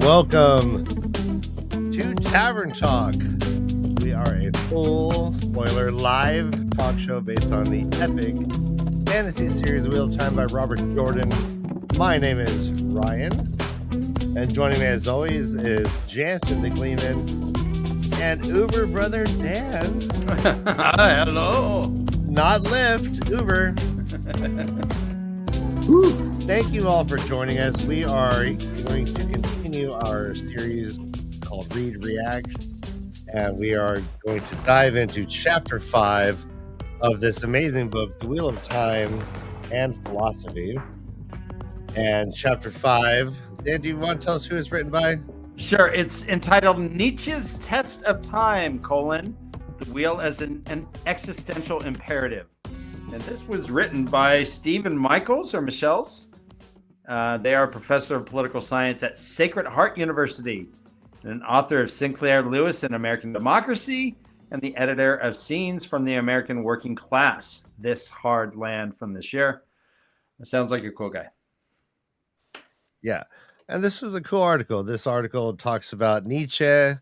welcome to Tavern Talk. We are a full spoiler live talk show based on the epic fantasy series Wheel of Time by Robert Jordan. My name is Ryan, and joining me as always is Jansen the Gleeman and Uber brother Dan. Hello. Not Lyft, Uber. Thank you all for joining us. We are going to continue our series called Read Reacts, and we are going to dive into Chapter 5 of this amazing book, The Wheel of Time and Philosophy. And Chapter 5, Dan, do you want to tell us who it's written by? Sure. It's entitled Nietzsche's Test of Time, the wheel as an existential imperative. And this was written by Stephen Michels or Michels. They are a professor of political science at Sacred Heart University and an author of Sinclair Lewis and American Democracy and the editor of Scenes from the American Working Class, This Hard Land from this year. It sounds like a cool guy. Yeah. And this was a cool article. This article talks about Nietzsche,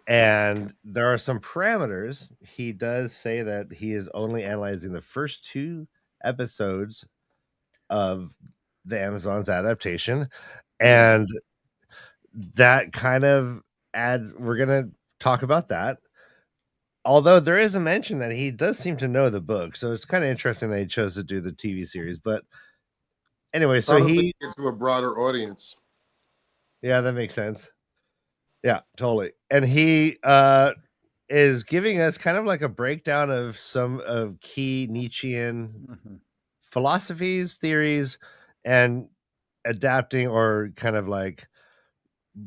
and there are some parameters. He does say that he is only analyzing the first 2 episodes of the Amazon's adaptation, and that kind of adds, we're going to talk about that. Although there is a mention that he does seem to know the book, so it's kind of interesting that he chose to do the TV series. But anyway, so he gets to a broader audience. Yeah, that makes sense. Yeah, totally. And he is giving us kind of like a breakdown of some of key Nietzschean philosophies, theories, and adapting or kind of like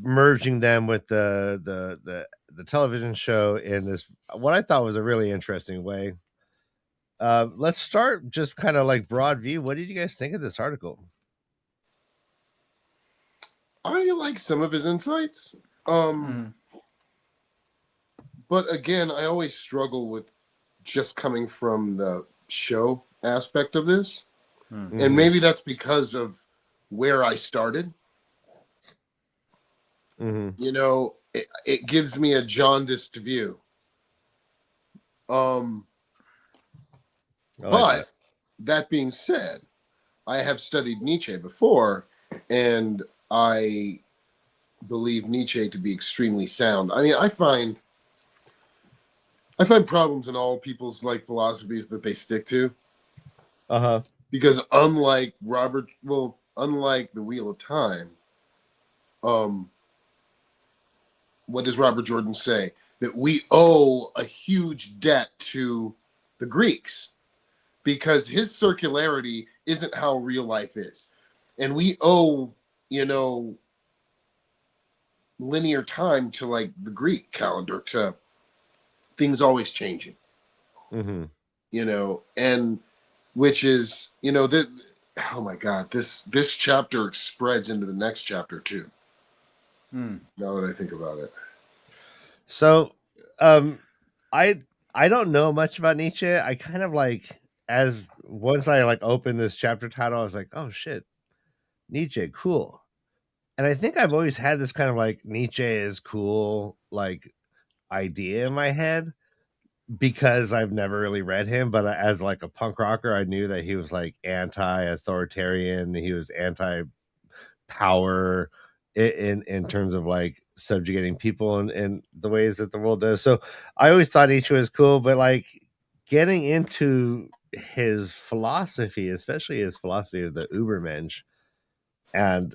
merging them with the television show in this, what I thought was a really interesting way. Let's start just kind of like broad view. What did you guys think of this article? I like some of his insights. But again, I always struggle with just coming from the show aspect of this. And maybe that's because of where I started. You know, it gives me a jaundiced view. But that being said, I have studied Nietzsche before, and I believe Nietzsche to be extremely sound. I mean, I find problems in all people's like philosophies that they stick to. Because unlike the Wheel of Time, what does Robert Jordan say? That we owe a huge debt to the Greeks because his circularity isn't how real life is. And we owe, linear time to like the Greek calendar, to things always changing. And which is, oh my God, this chapter spreads into the next chapter too. Now that I think about it. So, I don't know much about Nietzsche. I kind of like, once I like opened this chapter title, I was like, oh shit, Nietzsche, cool. And I think I've always had this kind of like Nietzsche is cool, like idea in my head, because I've never really read him. But as like a punk rocker, I knew that he was like anti-authoritarian. He was anti-power in terms of like subjugating people in the ways that the world does. So I always thought Nietzsche was cool, but like getting into his philosophy, especially his philosophy of the Übermensch, and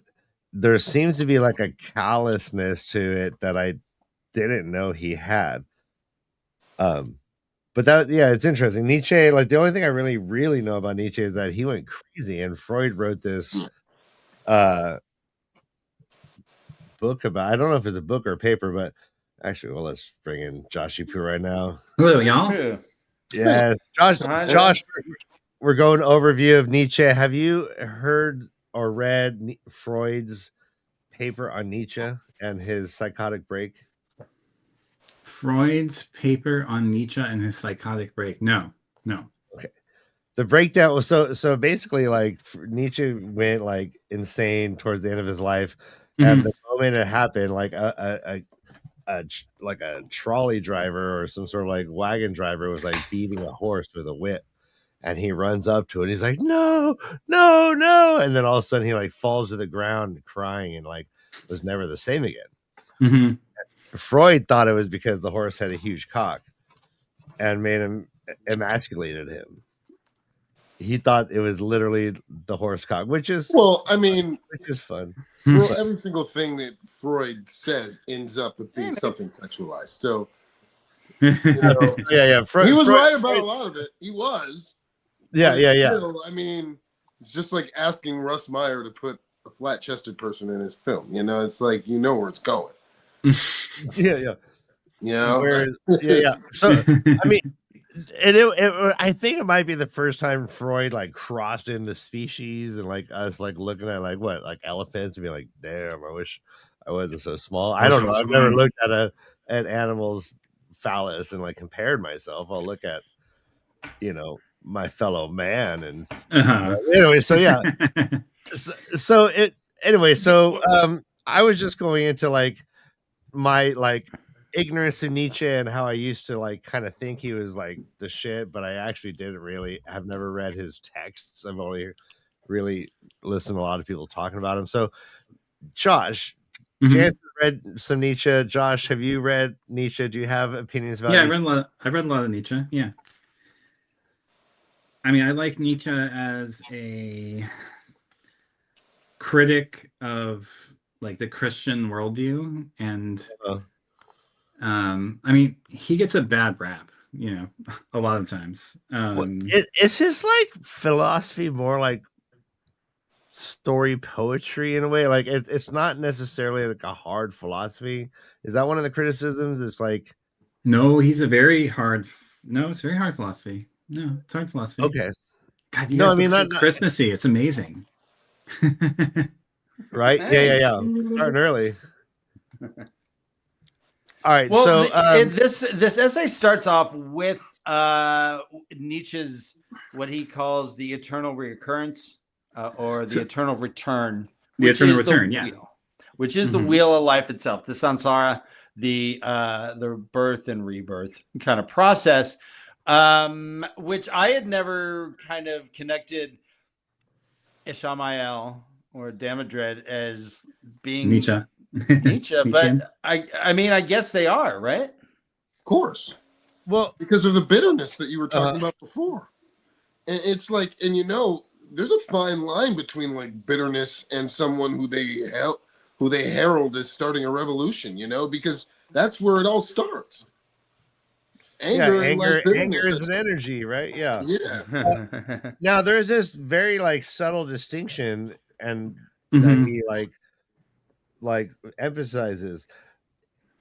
there seems to be like a callousness to it that I didn't know he had. But it's interesting. Nietzsche, like the only thing I really know about Nietzsche is that he went crazy, and Freud wrote this book about, I don't know if it's a book or a paper, but actually, well, let's bring in Joshy Poo right now. Hello, y'all. Yes, Josh, we're going overview of Nietzsche. Have you heard or read Freud's paper on Nietzsche and his psychotic break? Freud's paper on Nietzsche and his psychotic break? No. Okay. The breakdown was so basically like Nietzsche went like insane towards the end of his life, And Mhm. the moment it happened, like like a trolley driver or some sort of like wagon driver was like beating a horse with a whip, and he runs up to it. And he's like, "No, no, no!" And then all of a sudden, he like falls to the ground crying and like was never the same again. Mhm. Freud thought it was because the horse had a huge cock and made him emasculated him. He thought it was literally the horse cock, which is Well, I mean, fun. well, But every single thing that Freud says ends up with being something sexualized. So, you know, yeah. he was Freud, right about a lot of it. He was. yeah, But yeah, yeah. still, I mean, it's just like asking Russ Meyer to put a flat-chested person in his film. You know, it's like you know where it's going. Yeah, yeah. You know, Where, yeah. So, I mean, I think it might be the first time Freud like crossed into species and like us like looking at like what like elephants and be like, damn, I wish I wasn't so small. I don't know. I've never looked at animals phallus and like compared myself. I'll look at my fellow man and Uh-huh. anyway. So yeah. So it anyway. So I was just going into like my like ignorance of Nietzsche and how I used to like kind of think he was like the shit, but I actually didn't really. I've never read his texts. I've only really listened to a lot of people talking about him. So, Josh, Mhm. Chance read some Nietzsche. Josh, have you read Nietzsche? Do you have opinions about? Yeah, Nietzsche? I read a lot of Nietzsche. Yeah. I mean, I like Nietzsche as a critic of like the Christian worldview, and Uh, I mean, he gets a bad rap, a lot of times. is his like philosophy more like story poetry in a way? Like it's not necessarily like a hard philosophy. Is that one of the criticisms? It's like No, he's a very hard. No, it's very hard philosophy. No, it's hard philosophy. okay. God, you No, I guys look mean so not Christmassy. It's amazing. right. Thanks. Yeah. Starting early. All right. Well, So this essay starts off with Nietzsche's what he calls the eternal reoccurrence or the eternal return. The which eternal is return, the yeah. wheel, which is the wheel of life itself, the samsara, the birth and rebirth kind of process, which I had never kind of connected Ishmael or Damodred as being Nietzsche. Nietzsche, but Nietzschean. I mean, I guess they are, right? of course, well, because of the bitterness that you were talking about before. And it's like, and there's a fine line between like bitterness and someone who they herald as starting a revolution. Because that's where it all starts. Anger and like bitterness. Anger is an energy, right? Yeah. Yeah. Now there's this very like subtle distinction, and that Mhm. he like emphasizes.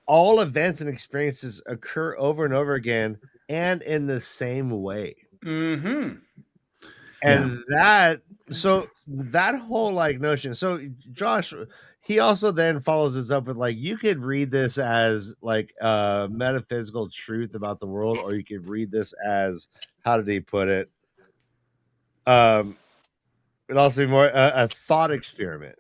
All events and experiences occur over and over again and in the same way. Mm-hmm. And that whole like notion. So Josh, he also then follows this up with like you could read this as like a metaphysical truth about the world, or you could read this as, how did he put it? It also be more a thought experiment,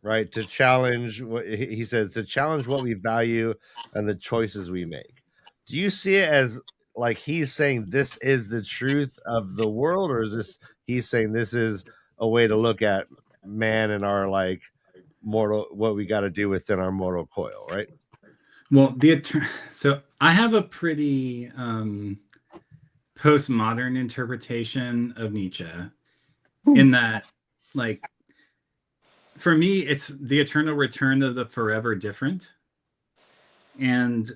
right? To challenge what he says, to challenge what we value and the choices we make. Do you see it as like he's saying this is the truth of the world, or is this he's saying this is a way to look at man and our like mortal, what we got to do within our mortal coil, right? Well, so I have a pretty postmodern interpretation of Nietzsche, in that, like, for me, it's the eternal return of the forever different. And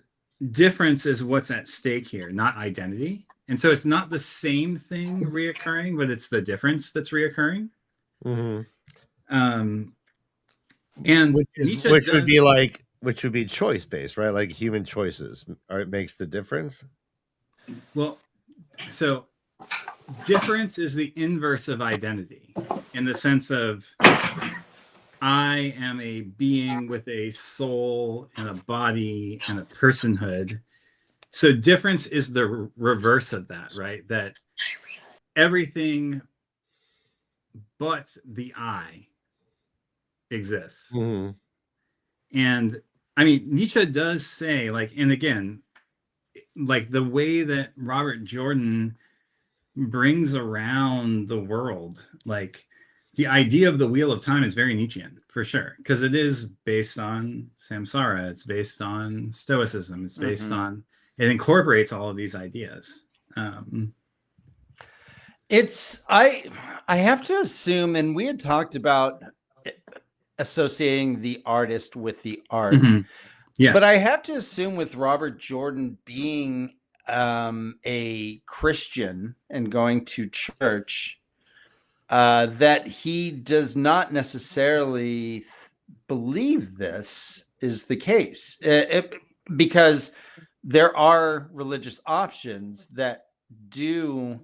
difference is what's at stake here, not identity. And so it's not the same thing reoccurring, but it's the difference that's reoccurring. Mm-hmm. And which would be choice based, right? Like human choices, or it makes the difference. Well, so difference is the inverse of identity, in the sense of I am a being with a soul and a body and a personhood. So difference is the reverse of that, right? That everything but the I exists. Mm-hmm. And I mean, Nietzsche does say, like, and again, like the way that Robert Jordan brings around the world, like the idea of the wheel of time is very Nietzschean for sure, because it is based on samsara, it's based on stoicism, it's based on, it incorporates all of these ideas. It's I have to assume, and we had talked about associating the artist with the art. Yeah. But I have to assume with Robert Jordan being a Christian and going to church, that he does not necessarily believe this is the case, because there are religious options that do,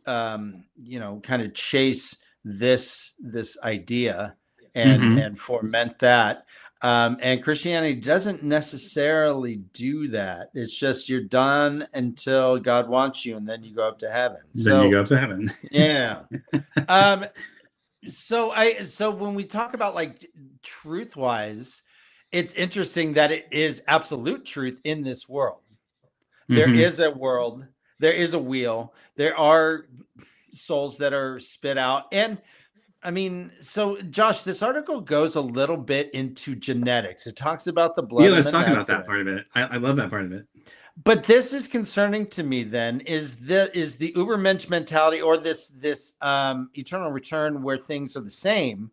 kind of chase this idea and foment that. And Christianity doesn't necessarily do that. It's just you're done until God wants you, and then you go up to heaven. Then you go up to heaven. Yeah. So when we talk about like truth wise, it's interesting that it is absolute truth in this world. There is a world, there is a wheel, there are souls that are spit out. And I mean, so Josh, this article goes a little bit into genetics. It talks about the blood. Yeah, let's talk about that part of it. I love that part of it. But this is concerning to me. Then is the Ubermensch mentality, or this eternal return where things are the same?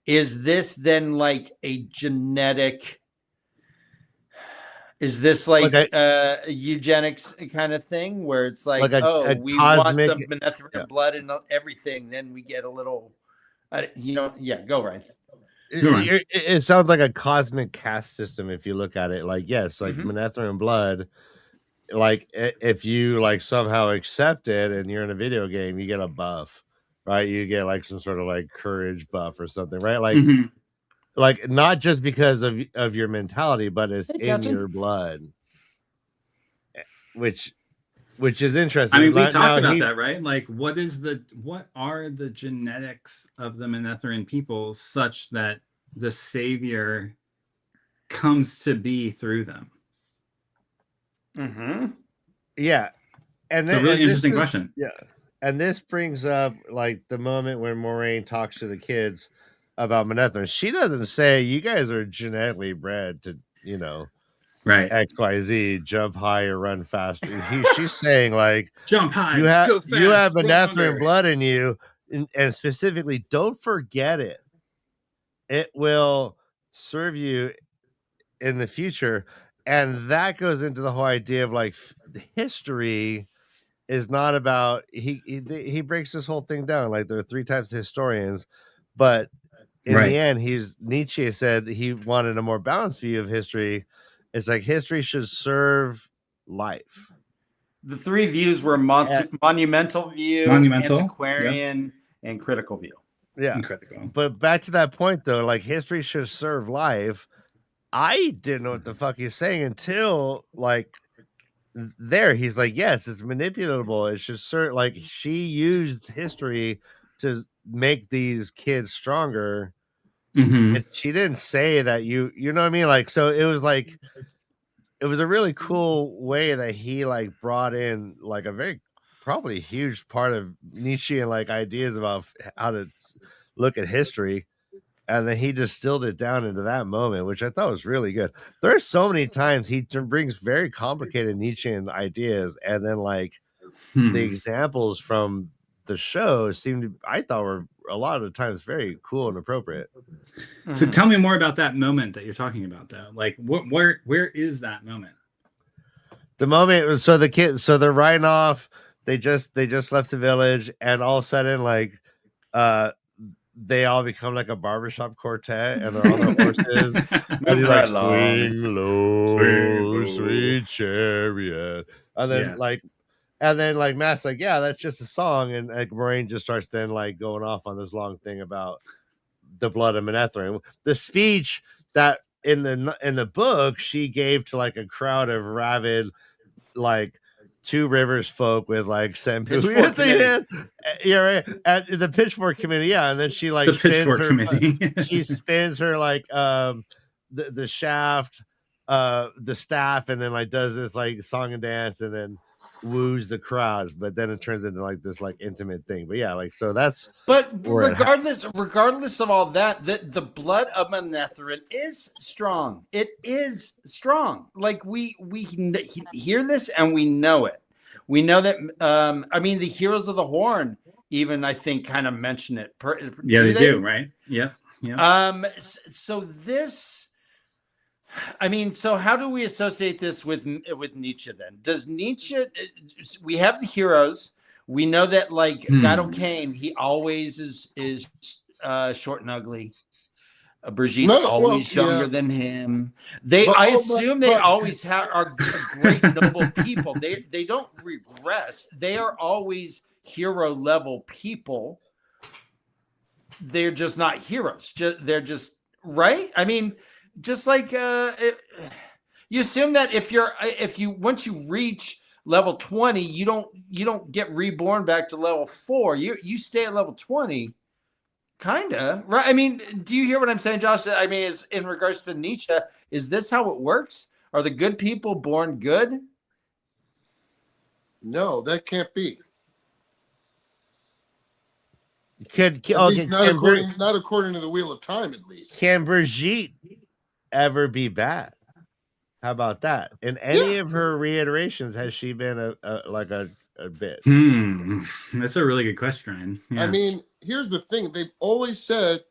Is this then like a genetic? Is this like a eugenics kind of thing where it's like we want some Manetherian blood and everything, then we get a little. Go Ryan. It sounds like a cosmic caste system if you look at it. Like, yes, like Manetherian blood, like if you like somehow accept it and you're in a video game, you get a buff, right? You get like some sort of like courage buff or something, right? Like, like not just because of your mentality, but it's in your blood, which is interesting. I mean, we talked about that, right? Like, what are the genetics of the Manetherian people such that the savior comes to be through them? Yeah. And it's a really interesting question. Yeah. And this brings up like the moment when Moraine talks to the kids about Manetherian. She doesn't say you guys are genetically bred to, right, XYZ, jump high or run faster. She's saying like jump high, go fast, you have Manetherian blood in you, and specifically don't forget it. It will serve you in the future. And that goes into the whole idea of like history is not about he breaks this whole thing down. Like there are 3 types of historians, but in the end, Nietzsche said he wanted a more balanced view of history. It's like history should serve life. The 3 views were monumental view, antiquarian, and critical view. Yeah. But back to that point though, like history should serve life. I didn't know what the fuck he's saying until like there. He's like, yes, it's manipulable. It should serve, like she used history to make these kids stronger. She didn't say that you know what I mean? Like, so it was like, it was a really cool way that he like brought in like a very probably huge part of Nietzschean like ideas about how to look at history. And then he distilled it down into that moment, which I thought was really good. There are so many times he brings very complicated Nietzschean ideas, and then like the examples from the show I thought were a lot of times very cool and appropriate. So tell me more about that moment that you're talking about, though. Like, where is that moment? The moment, so the kids, so they're riding off. They just left the village, and all of a sudden, like, they all become like a barbershop quartet, and they're on their horses. And he's like, swing low, sweet chariot. And then like Matt's like, yeah, that's just a song. And like Moraine just starts then like going off on this long thing about the blood of Manetherian. The speech that in the book she gave to like a crowd of rabid, like Two Rivers folk with like Pitchfork committee. Yeah, right. At the Pitchfork committee, yeah. And then she like she spins her like the shaft, the staff, and then like does this like song and dance, and then woos the crowd, but then it turns into like this like intimate thing. But yeah, like so that's But where it regardless of all that, the blood of Manetheren is strong. It is strong. Like we hear this and we know it. We know that. I mean, the Heroes of the Horn even I think kind of mention it. Yeah, they do, right? Yep. Yeah. So this. I mean, so how do we associate this with Nietzsche then? Does Nietzsche? We have the heroes. We know that like God O'Kane, he always is short and ugly. Brigitte's always younger than him. I assume they always are great, noble people. They don't regress. They are always hero level people. They're just not heroes. They're just right. I mean. Just like you assume that if you once you reach level 20, you don't get reborn back to level 4. You stay at level 20, kinda, right? I mean, do you hear what I'm saying, Josh? I mean, is in regards to Nietzsche, is this how it works? Are the good people born good? No, that can't be. Not according to the Wheel of Time, at least. Can Brigitte ever be bad? How about that? In any of her reiterations, has she been a bit? That's a really good question, Ryan. Yeah. I mean, here's the thing: they've always said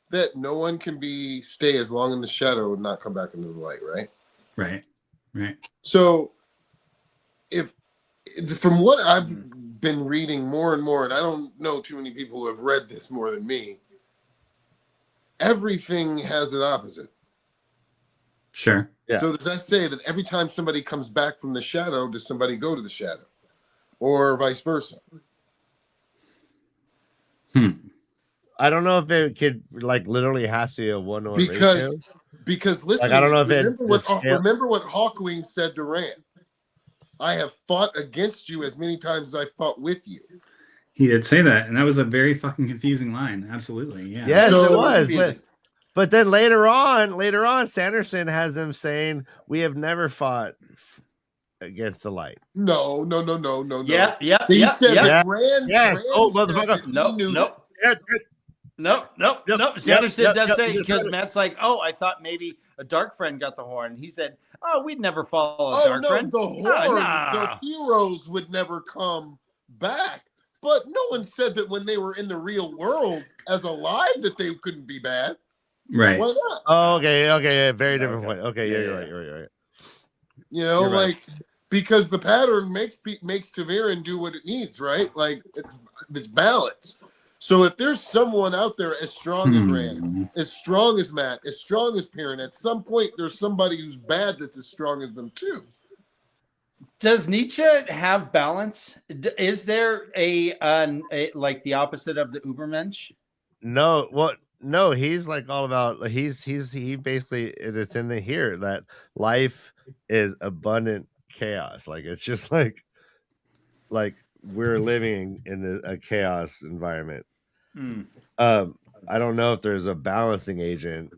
that no one can stay as long in the shadow and not come back into the light, right? Right. So, from what I've been reading more and more, and I don't know too many people who have read this more than me, everything has an opposite. Sure. Yeah. So does that say that every time somebody comes back from the shadow, does somebody go to the shadow, or vice versa? I don't know if it could like literally have to be a 1-to-1 ratio. Because listen, like, I don't know remember what Hawkwing said to Rand. I have fought against you as many times as I fought with you. He did say that, and that was a very fucking confusing line. Absolutely, yeah. Yes, it was. But then later on, Sanderson has them saying, "We have never fought against the light." No. Yeah. He said that Rand. Yes. Motherfucker. No. Sanderson does say because Matt's like, "Oh, I thought maybe a dark friend got the horn." He said, "Oh, we'd never follow a dark friend." The horn, the heroes would never come back. But no one said that when they were in the real world as alive that they couldn't be bad. Right. Why not? Oh, okay. Yeah, very different point. Okay, yeah, you're right. You know, you're like right. Because the pattern makes Tavern do what it needs, right? Like it's balance. So if there's someone out there as strong as Rand, as strong as Matt, as strong as Perrin, at some point there's somebody who's bad that's as strong as them too. Does Nietzsche have balance? Is there a like the opposite of the Übermensch? No, what? No, he's like all about. He basically it's in the here that life is abundant chaos. Like it's just like we're living in a chaos environment. I don't know if there's a balancing agent.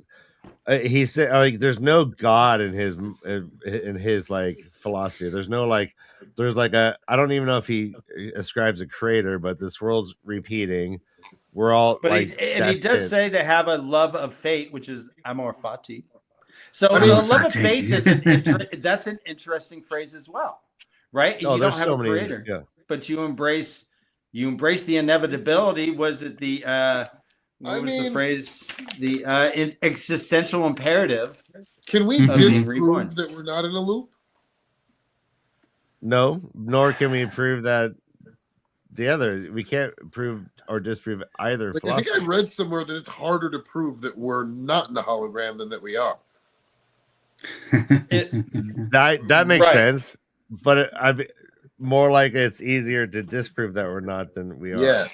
He said like there's no God in his like philosophy. There's no like there's like a I don't even know if he ascribes a creator, but this world's repeating. We're all but like he does say to have a love of fate, which is amor fati. So the love of fate is that's an interesting phrase as well, right? You don't have a creator, but you embrace the inevitability. Was it the the phrase? The existential imperative. Can we disprove that we're not in a loop? No, nor can we prove that the other. We can't prove or disprove either. Like, I think I read somewhere that it's harder to prove that we're not in a hologram than that we are. That makes sense, but I more like it's easier to disprove that we're not than we are. Yeah.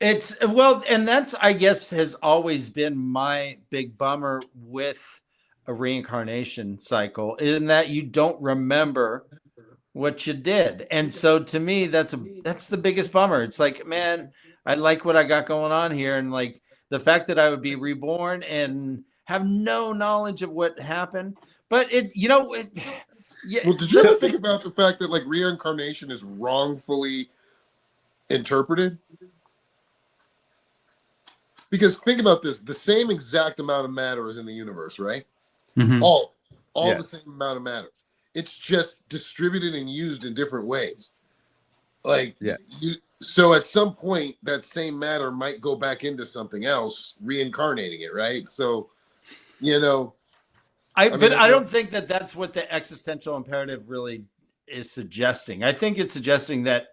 It's and that's I guess has always been my big bummer with a reincarnation cycle, in that you don't remember what you did. And so to me, that's the biggest bummer. It's like, man, I like what I got going on here. And like the fact that I would be reborn and have no knowledge of what happened. But yeah. Well, did you ever think about the fact that like reincarnation is wrongfully interpreted? Because think about this: the same exact amount of matter is in the universe, right? Mhm. All Yes. the same amount of matter. It's just distributed and used in different ways. Like, Yeah. So at some point, that same matter might go back into something else, reincarnating it, right? So, I mean, don't think that that's what the existential imperative really is suggesting. I think it's suggesting that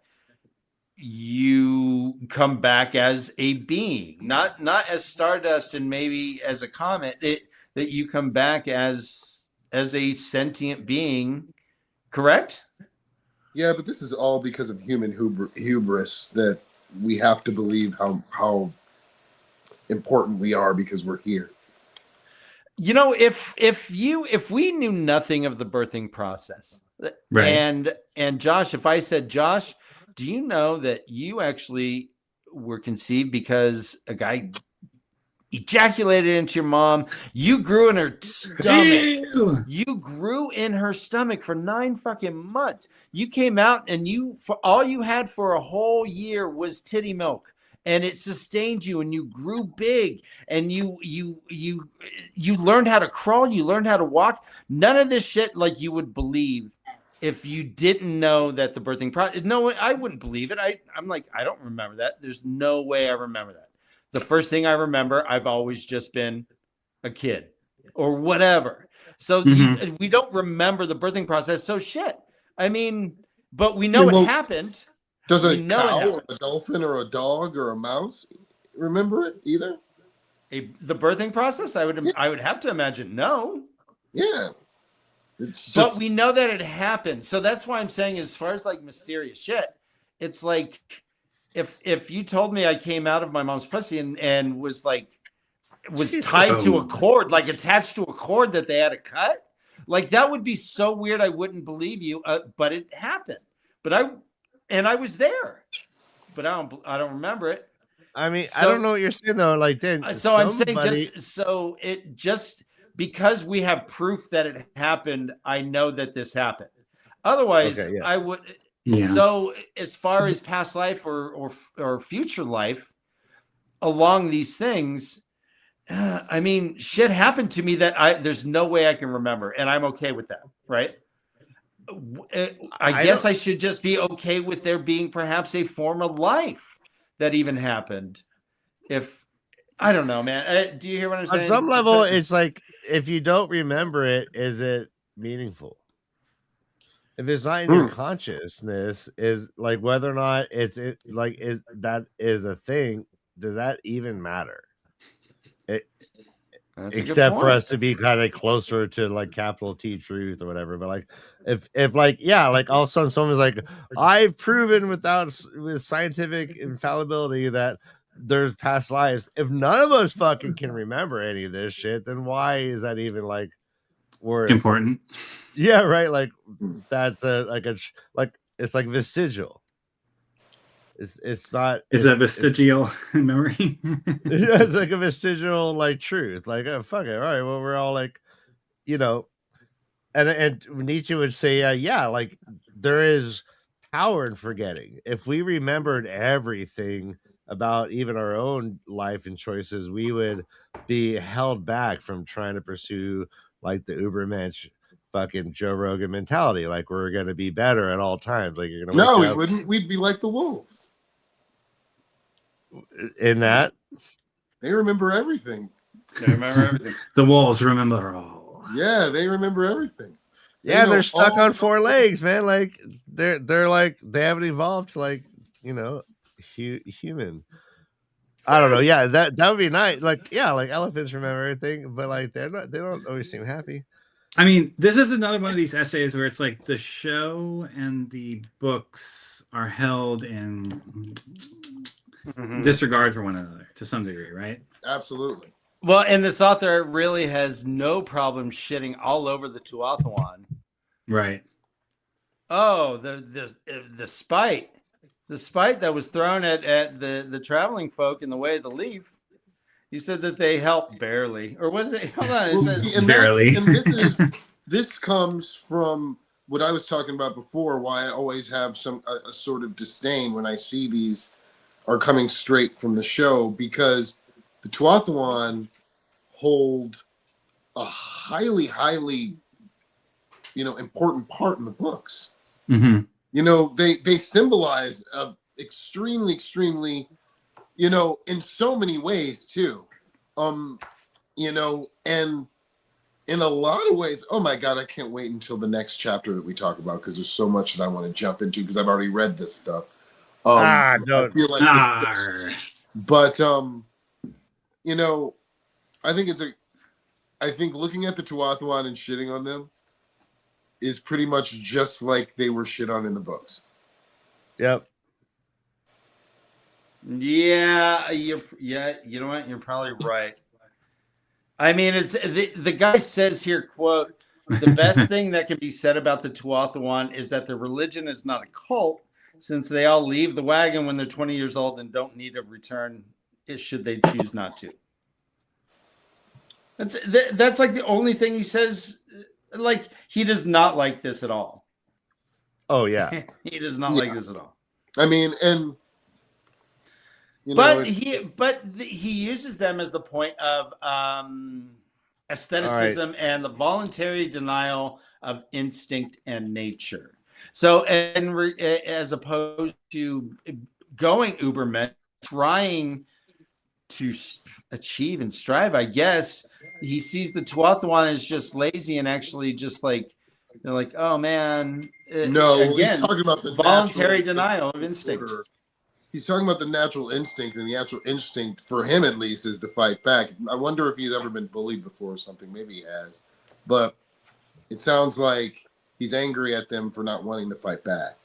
you come back as a being, not as stardust and maybe as a comet. That you come back as a sentient being, correct? Yeah, but this is all because of human hubris that we have to believe how important we are because we're here. If we knew nothing of the birthing process, Right. and Josh, if I said, Josh, do you know that you actually were conceived because a guy ejaculated into your mom? You grew in her stomach. Ew. You grew in her stomach for 9 fucking months. You came out and for all you had for a whole year was titty milk, and it sustained you, and you grew big, and you learned how to crawl, you learned how to walk. None of this shit like you would believe if you didn't know that the birthing process. No, I wouldn't believe it. I'm like, I don't remember that. There's no way I remember that. The first thing I remember, I've always just been a kid or whatever. So we don't remember the birthing process. So shit. I mean, but we know it happened. Does a We know it cow or happened. a dolphin or a dog or a mouse remember it either? The birthing process? I would have to imagine no. Yeah. It's just, But we know that it happened. So that's why I'm saying, as far as like mysterious shit, it's like if you told me I came out of my mom's pussy and was tied to a cord, like attached to a cord that they had to cut, like that would be so weird. I wouldn't believe you. But it happened. But I was there. But I don't remember it. I mean, So- I don't know what you're saying though. Like, then So I'm saying just because we have proof that it happened, I know that this happened. Otherwise, Okay, yeah. I would. Yeah. So as far as past life or future life, along these things, I mean, shit happened to me that there's no way I can remember, and I'm okay with that, right? I guess I should just be okay with there being perhaps a form of life that even happened. If I don't know, man. Do you hear what I'm saying? On some level, it's like, if you don't remember it, is it meaningful? If it's not in your consciousness, is like whether or not is that is a thing, does that even matter? Except for us to be kind of closer to like capital T truth or whatever. But like if like, yeah, like all of a sudden someone's like, I've proven with scientific infallibility that there's past lives. If none of us fucking can remember any of this shit, then why is that even like worth Important? Yeah, right. Like that's it's like vestigial. It's not. Is that vestigial memory? Yeah, it's like a vestigial like truth. Like, oh, fuck it. All right. Well, we're all like, and Nietzsche would say, yeah, like there is power in forgetting. If we remembered everything about even our own life and choices, we would be held back from trying to pursue like the Ubermensch fucking Joe Rogan mentality. Like we're going to be better at all times. Like you're going to we wouldn't. We'd be like the wolves. In that they remember everything. They remember everything. The wolves remember all. Yeah, they remember everything. Yeah, they're stuck on 4 legs, man. Like they're like they haven't evolved to like human. I don't know. Yeah, that would be nice. Like like elephants remember everything, but like they don't always seem happy. I mean, this is another one of these essays where it's like the show and the books are held in disregard for one another to some degree, right? Absolutely. Well, and this author really has no problem shitting all over the Tuathawan. Right. Oh, the spite that was thrown at the traveling folk in the way of the leaf. He said that they help barely, or what is it? Hold on, it Well, says see, and Barely. this comes from what I was talking about before. Why I always have a sort of disdain when I see these are coming straight from the show, because the Tuathalan hold a highly, highly, important part in the books. Mhm. They symbolize a extremely, extremely, in so many ways too. And in a lot of ways, oh my God, I can't wait until the next chapter that we talk about, because there's so much that I want to jump into, because I've already read this stuff. I don't. feel like Arr. but I think looking at the Tuathalan and shitting on them is pretty much just like they were shit on in the books. Yep. Yeah, you know what? You're probably right. I mean, it's the guy says here, quote, the best thing that can be said about the Tuathalan is that the religion is not a cult, since they all leave the wagon when they're 20 years old and don't need a return should they choose not to. That's like the only thing he says. Like, he does not like this at all. Oh yeah. He does not like this at all. I mean, and he uses them as the point of aestheticism and the voluntary denial of instinct and nature. So, as opposed to going Ubermensch, trying to achieve and strive, I guess he sees the Tuathalan as just lazy and actually just like, they're like, oh man, no, again, he's talking about the voluntary denial of instinct. He's talking about the natural instinct, and the actual instinct for him, at least, is to fight back. I wonder if he's ever been bullied before or something. Maybe he has, but it sounds like he's angry at them for not wanting to fight back.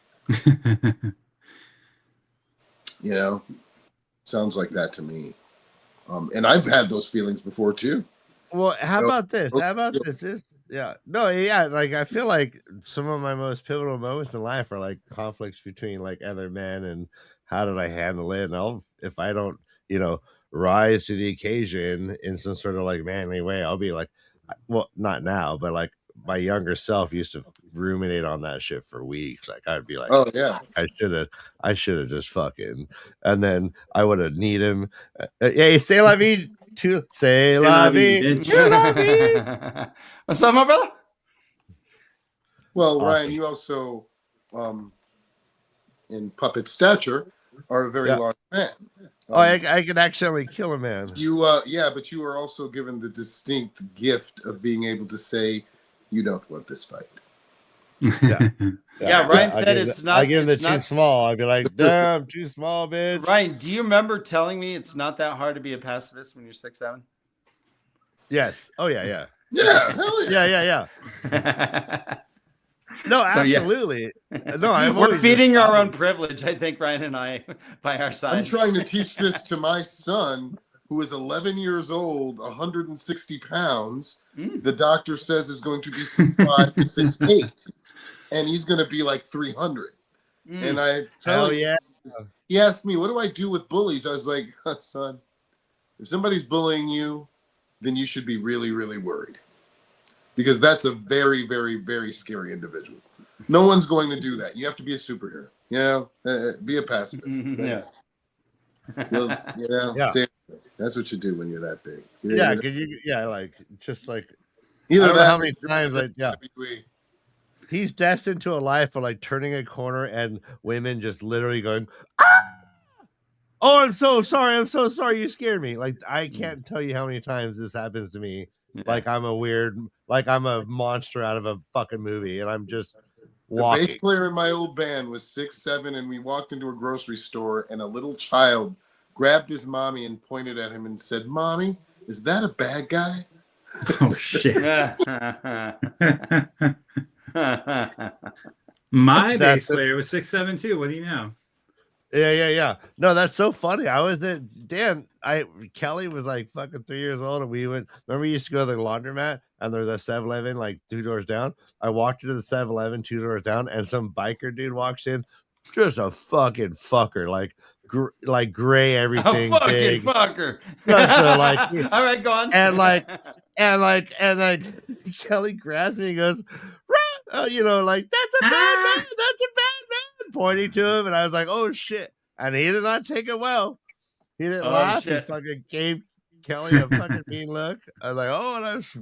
Sounds like that to me. And I've had those feelings before too. Well, how about this? Like I feel like some of my most pivotal moments in life are like conflicts between like other men, and how did I handle it? And if I don't, rise to the occasion in some sort of like manly way, I'll be like, well, not now, but like my younger self used to ruminate on that shit for weeks. Like I'd be like, oh yeah, I should have just fucking, and then I would have need him. Hey, say la vie. Say la vie. bitch. What's up, my brother? Well, Awesome. Ryan, you also, in puppet stature, are a very large man. I can accidentally kill a man. But you are also given the distinct gift of being able to say, "You don't want this fight." Yeah, Ryan said it's not. I give him the too small. I'd be like, damn, too small, bitch. Ryan, do you remember telling me it's not that hard to be a pacifist when you're 6'7"? Yes. Oh yeah. Yeah, hell yeah. No, absolutely. No, we're feeding our own privilege, I think, Ryan and I, by our size. I'm trying to teach this to my son, who is 11 years old, 160 pounds. The doctor says is going to be 6'5" to 6'8", and he's going to be like 300. And I tell you, he asked me, "What do I do with bullies?" I was like, "Son, if somebody's bullying you, then you should be really, really worried, because that's a very, very, very scary individual. No one's going to do that. You have to be a superhero. Be a pacifist. Seriously, that's what you do when you're that big. Either that, how many times he's destined to a life of like turning a corner and women just literally going, ah! Oh, I'm so sorry, you scared me. Like I can't tell you how many times this happens to me. Like I'm a monster out of a fucking movie, and I'm just walking. The bass player in my old band was 6'7", and we walked into a grocery store, and a little child grabbed his mommy and pointed at him and said, "Mommy, is that a bad guy?" Oh shit. My bass player was 6'7" too. What do you know? Yeah. No, that's so funny. I was there. Dan, Kelly was like fucking 3 years old, and we went. Remember, we used to go to the laundromat, and there's a 7-Eleven like 2 doors down. I walked into the 7-Eleven 2 doors down, and some biker dude walks in, just a fucking fucker. Like like gray everything, fucking big. fucker. So like, all right, go on. and like Kelly grabs me and goes, you know, like that's a bad man, that's a bad man, pointing to him, and I was like, oh shit, and he did not take it well. He didn't laugh. Shit. He fucking gave Kelly a fucking mean look. I was like, oh, that's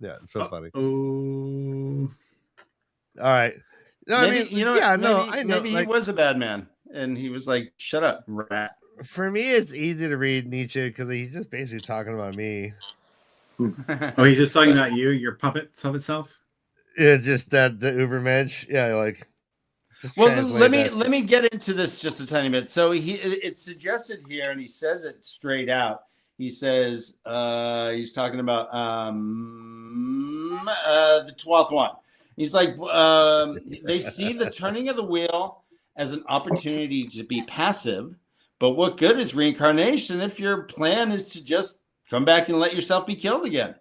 it's so funny. Oh, all right. No, maybe, I mean, you know, yeah, maybe, no, I know. maybe like, he was a bad man, and he was like, "Shut up, rat." For me, it's easy to read Nietzsche because he's just basically talking about me. Oh, he's just talking about you, your puppet self. Yeah, just that the Ubermensch. Yeah, like. Well, let me get into this just a tiny bit. So it's suggested here, and he says it straight out. He says he's talking about the 12th one. He's like, they see the turning of the wheel as an opportunity to be passive, but what good is reincarnation if your plan is to just come back and let yourself be killed again?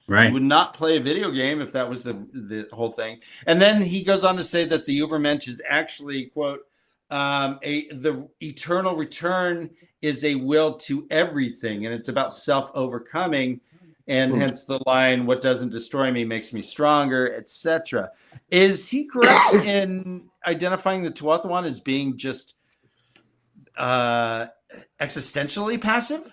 Right. You would not play a video game if that was the whole thing. And then he goes on to say that the Ubermensch is actually, quote, the eternal return is a will to everything, and it's about self-overcoming, and hence the line, what doesn't destroy me makes me stronger, etc. Is he correct in identifying the 12th one as being just existentially passive?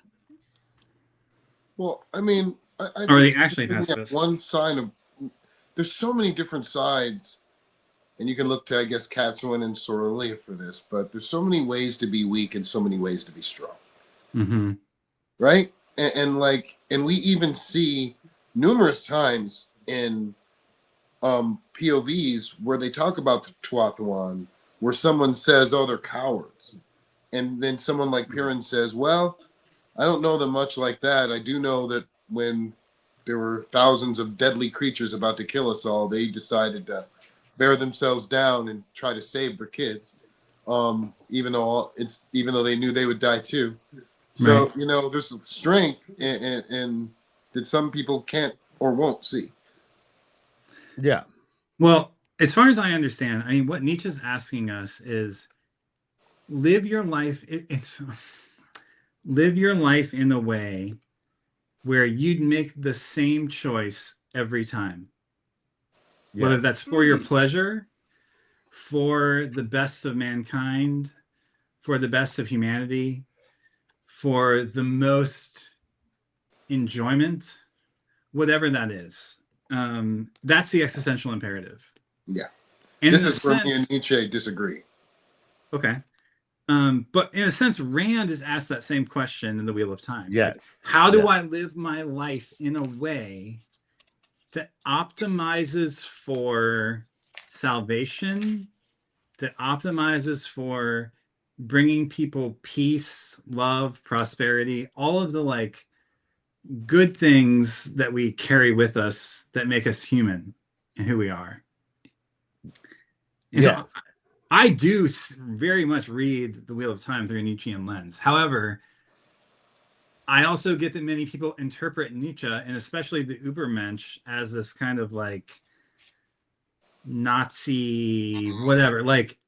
Well, I mean, I Or are they actually pacifists? One sign of there's so many different sides, and you can look to, I guess, Katzwin and Soralia for this, but there's so many ways to be weak and so many ways to be strong. Mm-hmm. Right? And we even see numerous times in POVs where they talk about the Tuathawan, where someone says, oh, they're cowards. And then someone like Piran says, well, I don't know them much like that. I do know that when there were thousands of deadly creatures about to kill us all, they decided to bear themselves down and try to save their kids, even though they knew they would die too. So, right. you know, there's strength in that some people can't or won't see. Yeah. Well, as far as I understand, I mean, what Nietzsche's asking us is live your life. Live your life in a way where you'd make the same choice every time. Yes. Whether that's for your pleasure, for the best of mankind, for the best of humanity, for the most enjoyment, whatever that is. That's the existential imperative. Yeah. And this is where me and Nietzsche disagree. Okay. But in a sense, Rand is asked that same question in The Wheel of Time. Yes. Like, how do I live my life in a way that optimizes for salvation, that optimizes for bringing people peace, love, prosperity, all of the like good things that we carry with us that make us human and who we are. And so I do very much read The Wheel of Time through a Nietzschean lens. However, I also get that many people interpret Nietzsche, and especially the Ubermensch, as this kind of like Nazi, whatever. Like,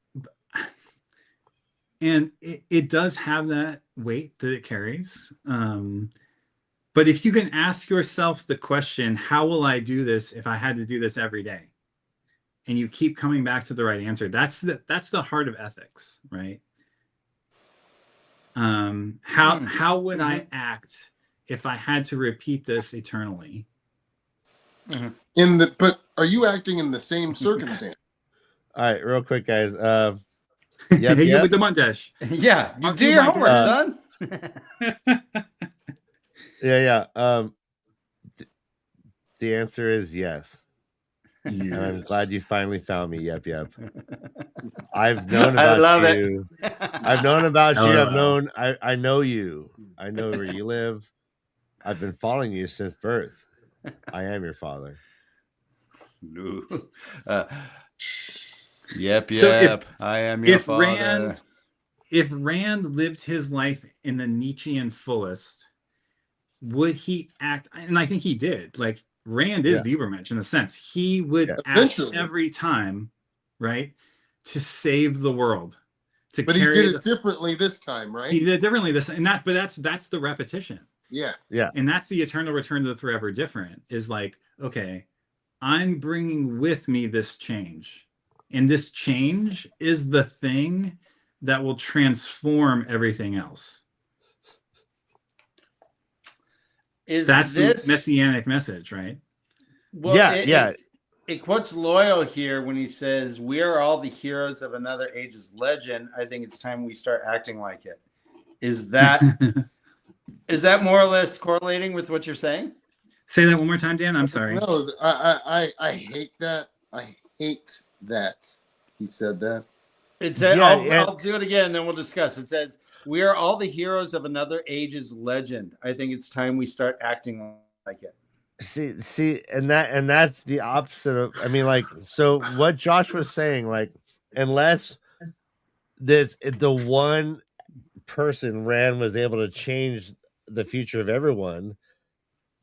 and it does have that weight that it carries. But if you can ask yourself the question, how will I do this if I had to do this every day? And you keep coming back to the right answer. That's the heart of ethics, right? How would I act if I had to repeat this eternally? But are you acting in the same circumstance? All right, real quick, guys. You with the montage. Yeah, you do your homework, son. Yeah. The answer is yes. And I'm glad you finally found me. Yep. I've known about you. I've known about you. I know you. I know where you live. I've been following you since birth. I am your father. Yep. So I am your father. If Rand lived his life in the Nietzschean fullest, would he act? And I think he did. Like, Rand is the Ubermensch in a sense. He would act every time, right, to save the world, to But he carry did it differently this time, right? He did it differently this, and that's the repetition. Yeah. And that's the eternal return to the forever different, is like, okay, I'm bringing with me this change, and this change is the thing that will transform everything else. That's the messianic message, right? Well, yeah. It quotes Loyal here when he says, "We are all the heroes of another age's legend. I think it's time we start acting like it." Is that more or less correlating with what you're saying? Say that one more time, Dan. I'm sorry. No, I hate that. I hate that he said that. It said, I'll do it again, and then we'll discuss. It says, "We are all the heroes of another age's legend. I think it's time we start acting like it." See, and that's the opposite of. I mean, like, so what Josh was saying, like, unless the one person Rand was able to change the future of everyone,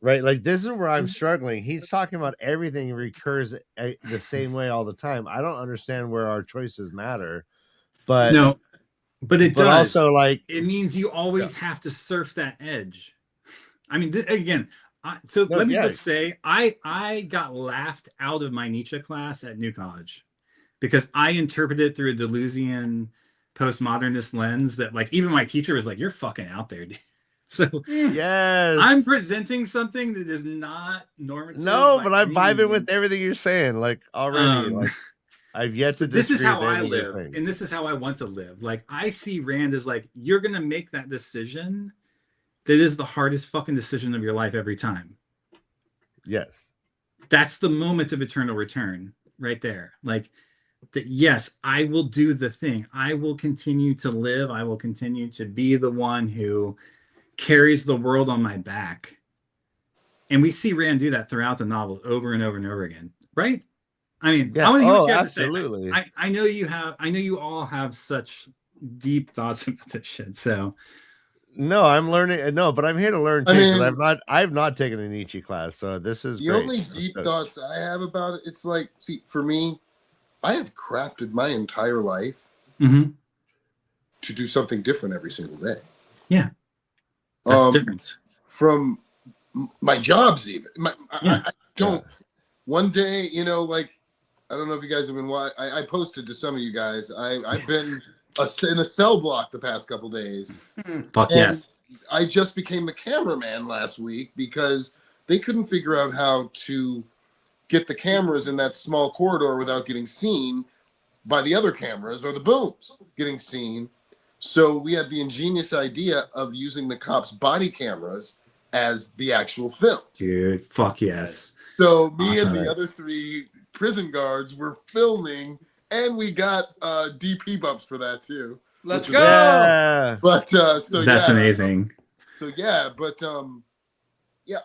right? Like, this is where I'm struggling. He's talking about everything recurs the same way all the time. I don't understand where our choices matter, but no, but it does. Also, like, it means you always have to surf that edge. I mean, again. Let me just say, I got laughed out of my Nietzsche class at New College because I interpreted through a Deleuzian postmodernist lens that, like, even my teacher was like, "You're fucking out there, dude." So yes, I'm presenting something that is not normative. No, but I'm vibing with everything you're saying. Like, already, like, I've yet to disagree. This is how I live, and this is how I want to live. Like, I see Rand as like, you're gonna make that decision. That is the hardest fucking decision of your life every time. Yes. That's the moment of eternal return right there. Like, that, yes, I will do the thing. I will continue to live. I will continue to be the one who carries the world on my back. And we see Rand do that throughout the novel over and over and over again. Right? I mean, I want to hear what you have to say. I know you all have such deep thoughts about this shit. So no, I'm learning. No, but I'm here to learn too. Because I've not taken a Nietzsche class, so this is the only deep thoughts I have about it. It's like, see, for me, I have crafted my entire life to do something different every single day. Yeah, that's different from my jobs. Even I don't. One day, you know, like, I don't know if you guys have been watching. I posted to some of you guys. I've been in a cell block the past couple days. Fuck yes. I just became the cameraman last week because they couldn't figure out how to get the cameras in that small corridor without getting seen by the other cameras or the booms getting seen. So we had the ingenious idea of using the cops' body cameras as the actual film. Dude, fuck yes. So me and the other 3 prison guards were filming. And we got DP bumps for that too. Let's go! Yeah. But that's amazing. So yeah, but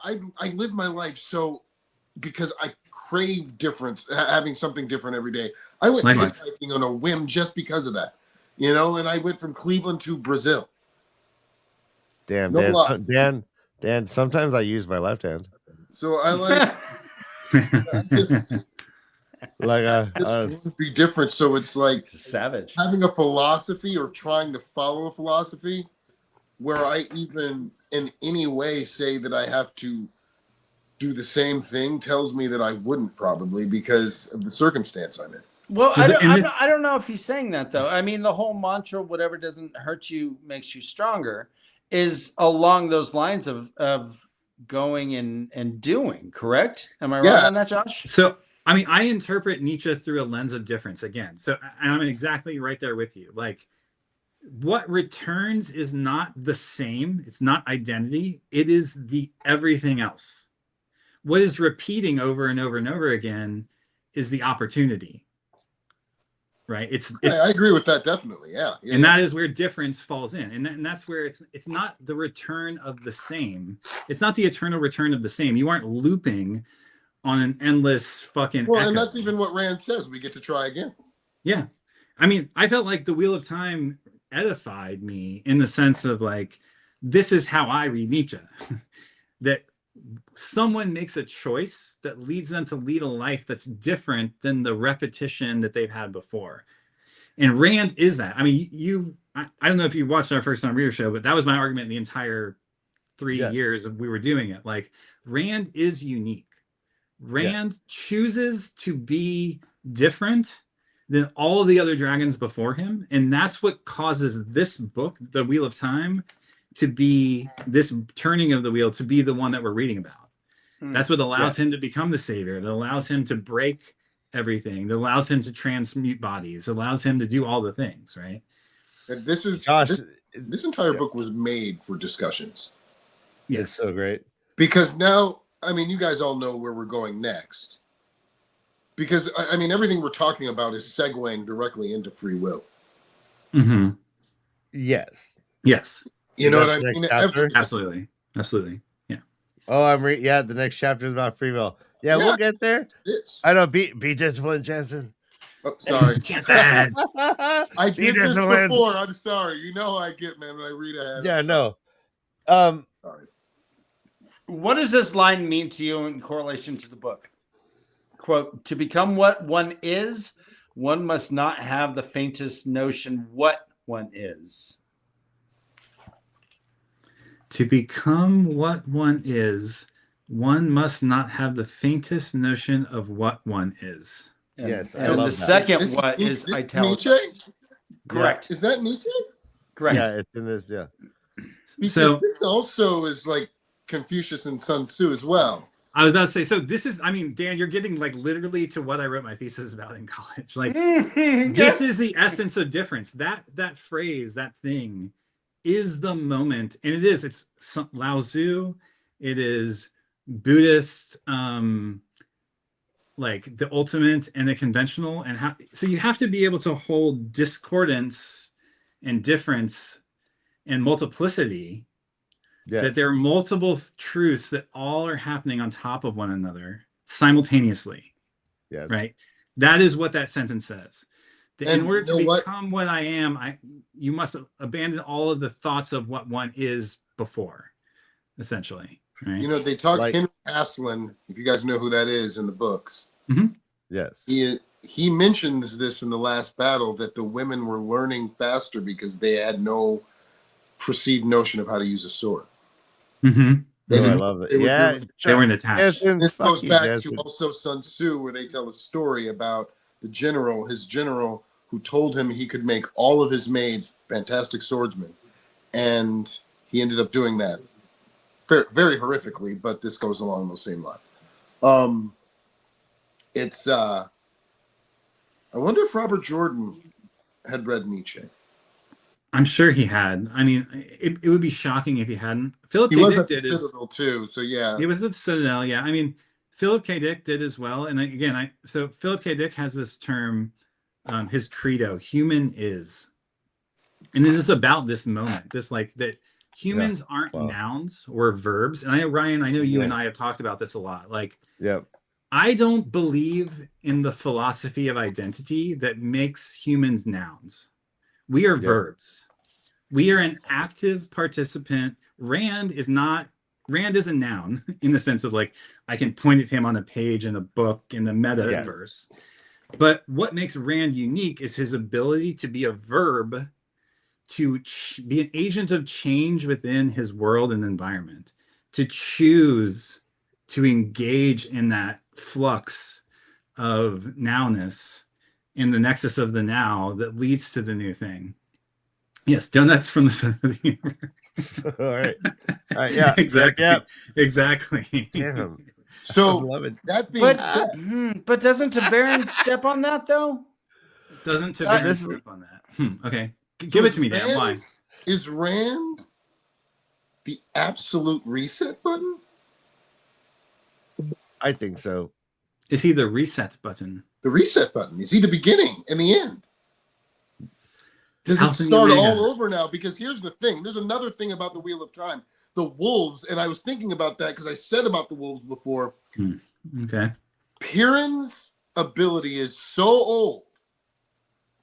I live my life so because I crave difference, having something different every day. I went hitchhiking on a whim just because of that, you know. And I went from Cleveland to Brazil. Damn, Dan. Sometimes I use my left hand. So I like. Be different. So it's like savage having a philosophy or trying to follow a philosophy where I even in any way say that I have to do the same thing tells me that I wouldn't probably because of the circumstance I'm in. Well, I don't know if he's saying that though. I mean, the whole mantra, whatever doesn't hurt you makes you stronger, is along those lines of going and doing, correct? Am I right on that, Josh? So I mean, I interpret Nietzsche through a lens of difference again. So I'm exactly right there with you. Like, what returns is not the same. It's not identity. It is the everything else. What is repeating over and over and over again is the opportunity. Right? I agree with that definitely. Yeah. And that is where difference falls in. And that's where it's not the return of the same. It's not the eternal return of the same. You aren't looping on an endless fucking echo. And that's even what Rand says. We get to try again. Yeah. I mean, I felt like the Wheel of Time edified me in the sense of like, this is how I read Nietzsche. That someone makes a choice that leads them to lead a life that's different than the repetition that they've had before. And Rand is that. I mean, I don't know if you watched our first time reader show, but that was my argument the entire 3 years we were doing it. Like, Rand is unique. Rand chooses to be different than all of the other dragons before him. And that's what causes this book, The Wheel of Time, to be this turning of the wheel, to be the one that we're reading about. That's what allows him to become the savior. That allows him to break everything. That allows him to transmute bodies. Allows him to do all the things, right? And this entire book was made for discussions. Yes. It's so great. Because now, I mean, you guys all know where we're going next. Because, I mean, everything we're talking about is segueing directly into free will. Mm-hmm. Yes. Yes. You know what I mean? Absolutely. Absolutely. Yeah. Oh, the next chapter is about free will. Yeah, we'll get there. I know. Be disciplined, Jensen. Oh, sorry. Jensen. I did this before. I'm sorry. You know how I get, man, when I read ahead. Yeah, no. Sorry. What does this line mean to you in correlation to the book? Quote, to become what one is, one must not have the faintest notion what one is. To become what one is, one must not have the faintest notion of what one is. Yes. And the second what is italicized. Correct. Is that Nietzsche? Correct. Yeah, it's in this, Because So this also is like Confucius and Sun Tzu as well. I was about to say, so this is, I mean, Dan, you're getting like literally to what I wrote my thesis about in college. Like, this is the essence of difference. That phrase, that thing, is the moment, and it is. It's Lao Tzu. It is Buddhist, like the ultimate and the conventional, and how. So you have to be able to hold discordance and difference and multiplicity. Yes. That there are multiple truths that all are happening on top of one another simultaneously. Yes. Right. That is what that sentence says. That in order to become what I am, you must abandon all of the thoughts of what one is before, essentially. Right. You know, they talk Henry Aslan, if you guys know who that is in the books. Mm-hmm. Yes. He mentions this in the last battle, that the women were learning faster because they had no perceived notion of how to use a sword. Mm-hmm. I love it. They weren't attached. This goes back to also Sun Tzu, where they tell a story about his general, who told him he could make all of his maids fantastic swordsmen. And he ended up doing that very, very horrifically, but this goes along those same lines. I wonder if Robert Jordan had read Nietzsche. I'm sure he had. I mean, it would be shocking if he hadn't. Philip K. Dick did his Citadel too, so yeah. He was at the Citadel, yeah. I mean, Philip K. Dick did as well. And again, so Philip K. Dick has this term, his credo, human is. And this is about this moment, this like that humans aren't nouns or verbs. And Ryan, I know you and I have talked about this a lot. Like, I don't believe in the philosophy of identity that makes humans nouns. We are verbs. We are an active participant. Rand is a noun in the sense of like, I can point at him on a page in a book in the metaverse. But what makes Rand unique is his ability to be a verb, to be an agent of change within his world and environment, to choose to engage in that flux of nowness in the nexus of the now that leads to the new thing. Yes, donuts from the center of the universe. All right. Yeah. Exactly. Yeah. Exactly. Damn. So that being said, but doesn't Tavern step on that though? Doesn't Tavern step on that? Okay, give it to me, Dan. Why? Is Rand the absolute reset button? I think so. Is he the reset button? The reset button. Is he the beginning and the end? Does it start all over now? Because here's the thing. There's another thing about the Wheel of Time. The wolves, and I was thinking about that because I said about the wolves before. Okay. Perrin's ability is so old,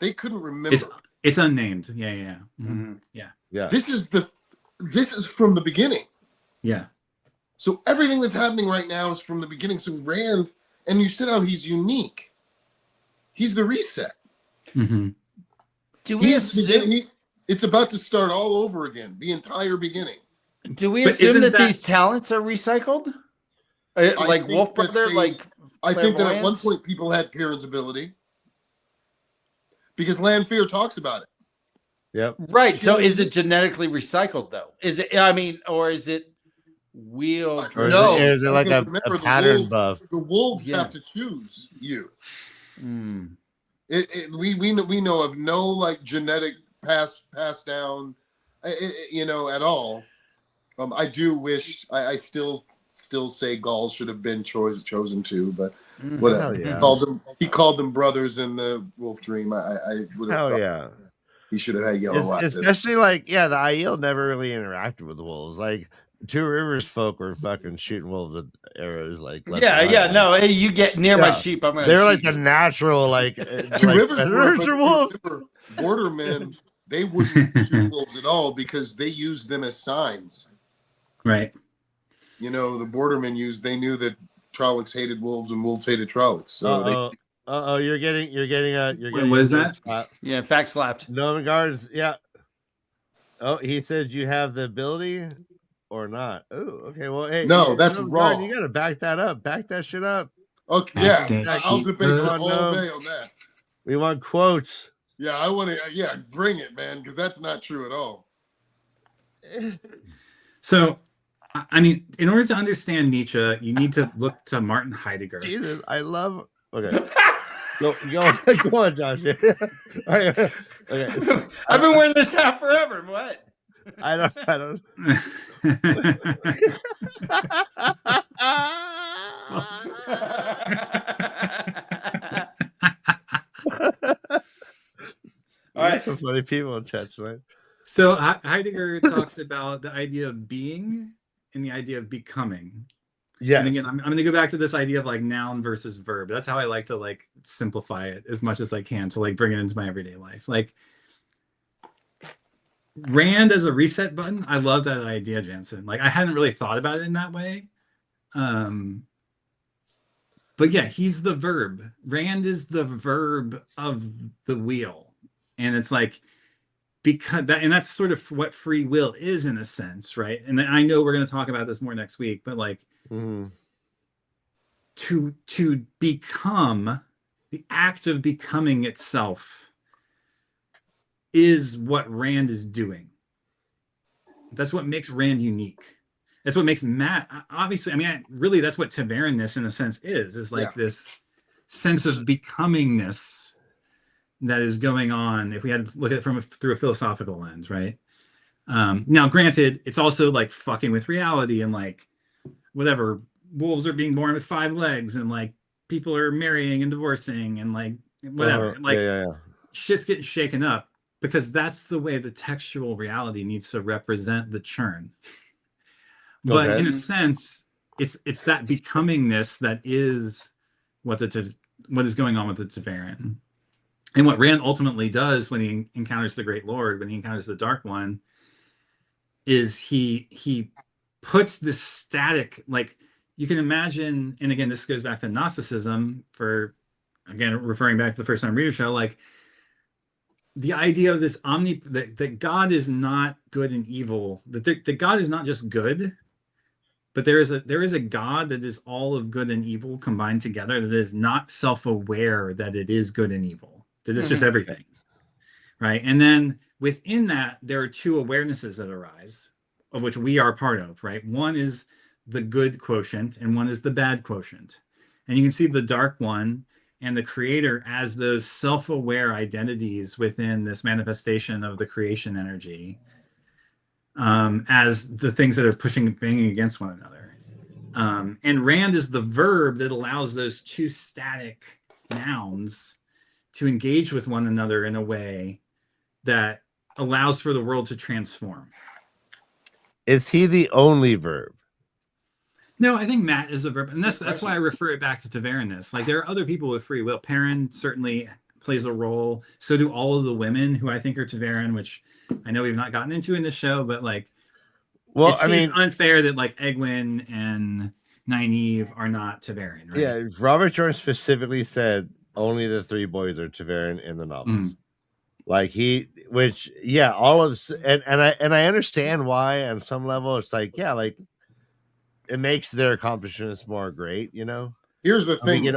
they couldn't remember. It's unnamed. Yeah. Mm-hmm. Yeah. This is from the beginning. Yeah. So everything that's happening right now is from the beginning. So Rand, and you said how he's unique. He's the reset. Mm-hmm. Do we assume? It's about to start all over again. The entire beginning. Do we But assume isn't that that- these talents are recycled? Like think Wolf that Brother, they- like I think that at one clairvoyance? point people had Kieran's ability because Lanfear talks about it. Yep. Right. So is it genetically recycled though? Is it? I mean, or is it wheel? Or No, is it like because a remember, the pattern wolves- buff? The wolves Yeah. have to choose you. Mm. We know of no like genetic pass down, at all. I do wish I still say Gaul should have been chosen too, but whatever. Hell yeah. He called them brothers in the Wolf Dream. I would have Hell thought yeah. he should have had yellow eyes. Especially like, the Aiel never really interacted with the wolves. Like Two Rivers folk were fucking shooting wolves with arrows. Like left and right. Yeah. No, hey, you get near my Yeah. sheep, I'm gonna. They're shoot like the you. natural, like, Two like Rivers were, predators but or wolves. remember, bordermen, they wouldn't shoot wolves at all because they used them as signs. Right. The bordermen they knew that Trollocs hated wolves and wolves hated Trollocs. So You're getting what is that? Yeah, fact slapped. No guards. Yeah. Oh, he said you have the ability or not. Oh, okay. Well, hey, No, that's Gnome wrong. Guard, you gotta back that up. Back that shit up. Okay, yeah, I'll debate you all day on that. We want quotes. Yeah, I want to. Yeah, bring it, man, because that's not true at all. So, I mean, in order to understand Nietzsche, you need to look to Martin Heidegger. Jesus, I love. Okay. Go on, Josh. Okay. So, I've been wearing this hat forever. What? I don't. All right. Some funny people in chat tonight. So Heidegger talks about the idea of being and the idea of becoming. Yes. And again, I'm going to go back to this idea of like noun versus verb. That's how I like to like simplify it as much as I can to like bring it into my everyday life. Like Rand as a reset button. I love that idea, Jansen. Like I hadn't really thought about it in that way. But yeah, he's the verb. Rand is the verb of the wheel. And it's like, because that, and that's sort of what free will is in a sense, right? And I know we're going to talk about this more next week, but like to become, the act of becoming itself is what Rand is doing. That's what makes Rand unique. That's what makes Matt, obviously, I mean, really that's what Tavernness in a sense is like this sense of becomingness that is going on if we had to look at it through a philosophical lens, right? Now, granted, it's also like fucking with reality and like whatever, wolves are being born with 5 legs and like people are marrying and divorcing and like whatever. Shit's getting shaken up because that's the way the textual reality needs to represent the churn. But in a sense, it's that becomingness that is what is going on with the Tavern. And what Rand ultimately does when he encounters the Great Lord, when he encounters the Dark One, is he puts this static, like you can imagine, and again, this goes back to Gnosticism for, again, referring back to the First Time Reader show, like the idea of this that God is not good and evil, that God is not just good, but there is a God that is all of good and evil combined together, that is not self-aware that it is good and evil. That it's just everything, right? And then within that, there are 2 awarenesses that arise, of which we are part of, right? One is the good quotient, and one is the bad quotient. And you can see the Dark One and the Creator as those self-aware identities within this manifestation of the creation energy, as the things that are banging against one another. And Rand is the verb that allows those 2 static nouns to engage with one another in a way that allows for the world to transform. Is he the only verb? No, I think Matt is a verb, and that's why I refer it back to Tavernness. Like there are other people with free will. Perrin certainly plays a role. So do all of the women who I think are Tavern, which I know we've not gotten into in this show, but like, well, it seems unfair that like Egwene and Nynaeve are not Tavern, right? Yeah, Robert Jordan specifically said only the 3 boys are Tavern in the novels. Like all of and I understand why on some level. It's like, yeah, like it makes their accomplishments more great, you know. Here's the thing. We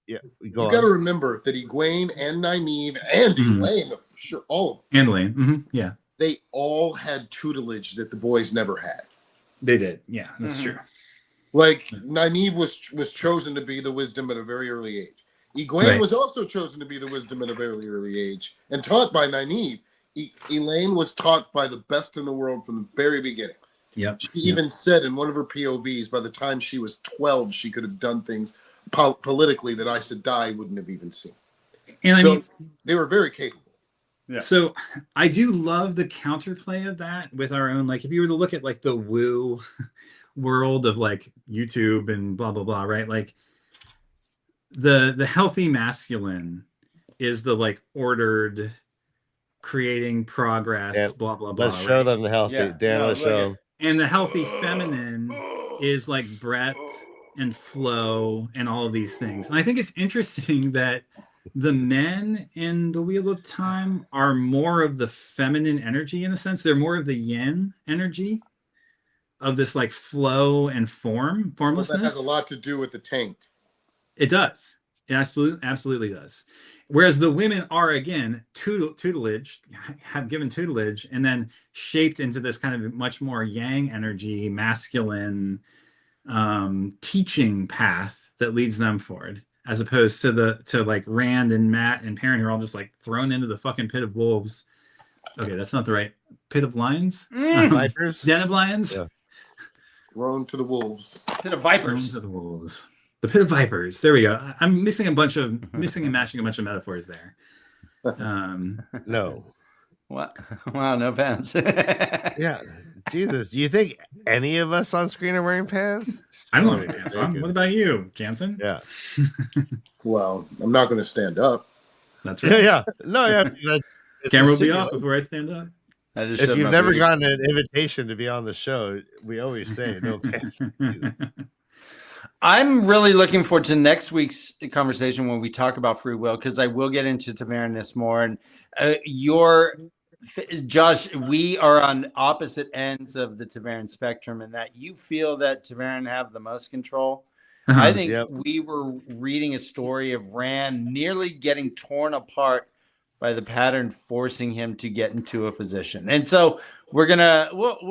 You got to remember that Egwene and Nynaeve and Elaine, for sure, all of them. And Elaine, yeah. They all had tutelage that the boys never had. They did. Yeah, that's true. Like Nynaeve was chosen to be the wisdom at a very early age. Egwene was also chosen to be the wisdom at a very early age and taught by Nynaeve. Elaine was taught by the best in the world from the very beginning. Yep. She even said in one of her POVs, by the time she was 12, she could have done things politically that Aes Sedai wouldn't have even seen. And so, I mean, they were very capable. Yeah. So I do love the counterplay of that with our own, like if you were to look at like the woo world of like YouTube and blah, blah, blah, right? Like the healthy masculine is the like ordered creating progress, blah, blah, blah. Let's show them the healthy. Yeah. Dan, let's show them. And the healthy feminine is like breadth and flow and all of these things. And I think it's interesting that the men in the Wheel of Time are more of the feminine energy in a sense. They're more of the yin energy of this like flow and formlessness. Well, that has a lot to do with the taint. It does. It absolutely does. Whereas the women are, again, tutelage, have given tutelage, and then shaped into this kind of much more yang energy, masculine teaching path that leads them forward, as opposed to like Rand and Matt and Perrin, who are all just like thrown into the fucking pit of wolves. Okay, that's not the right pit of lions. Vipers, den of lions. Yeah. Thrown to the wolves. Pit of vipers. Thrown to the wolves. The pit of vipers. There we go. I'm mixing and matching a bunch of metaphors there. No. What? Wow, no pants. Yeah. Jesus. Do you think any of us on screen are wearing pants? I don't have any pants on. What about you, Jansen? Yeah. Well, I'm not going to stand up. That's right. Yeah. No, yeah. Camera will be off before I stand up. If you've never gotten an invitation to be on the show, we always say no pants. I'm really looking forward to next week's conversation when we talk about free will, because I will get into Tavern more. And Josh, we are on opposite ends of the Tavern spectrum, in that you feel that Tavern have the most control. I think we were reading a story of Rand nearly getting torn apart by the pattern forcing him to get into a position. And so we'll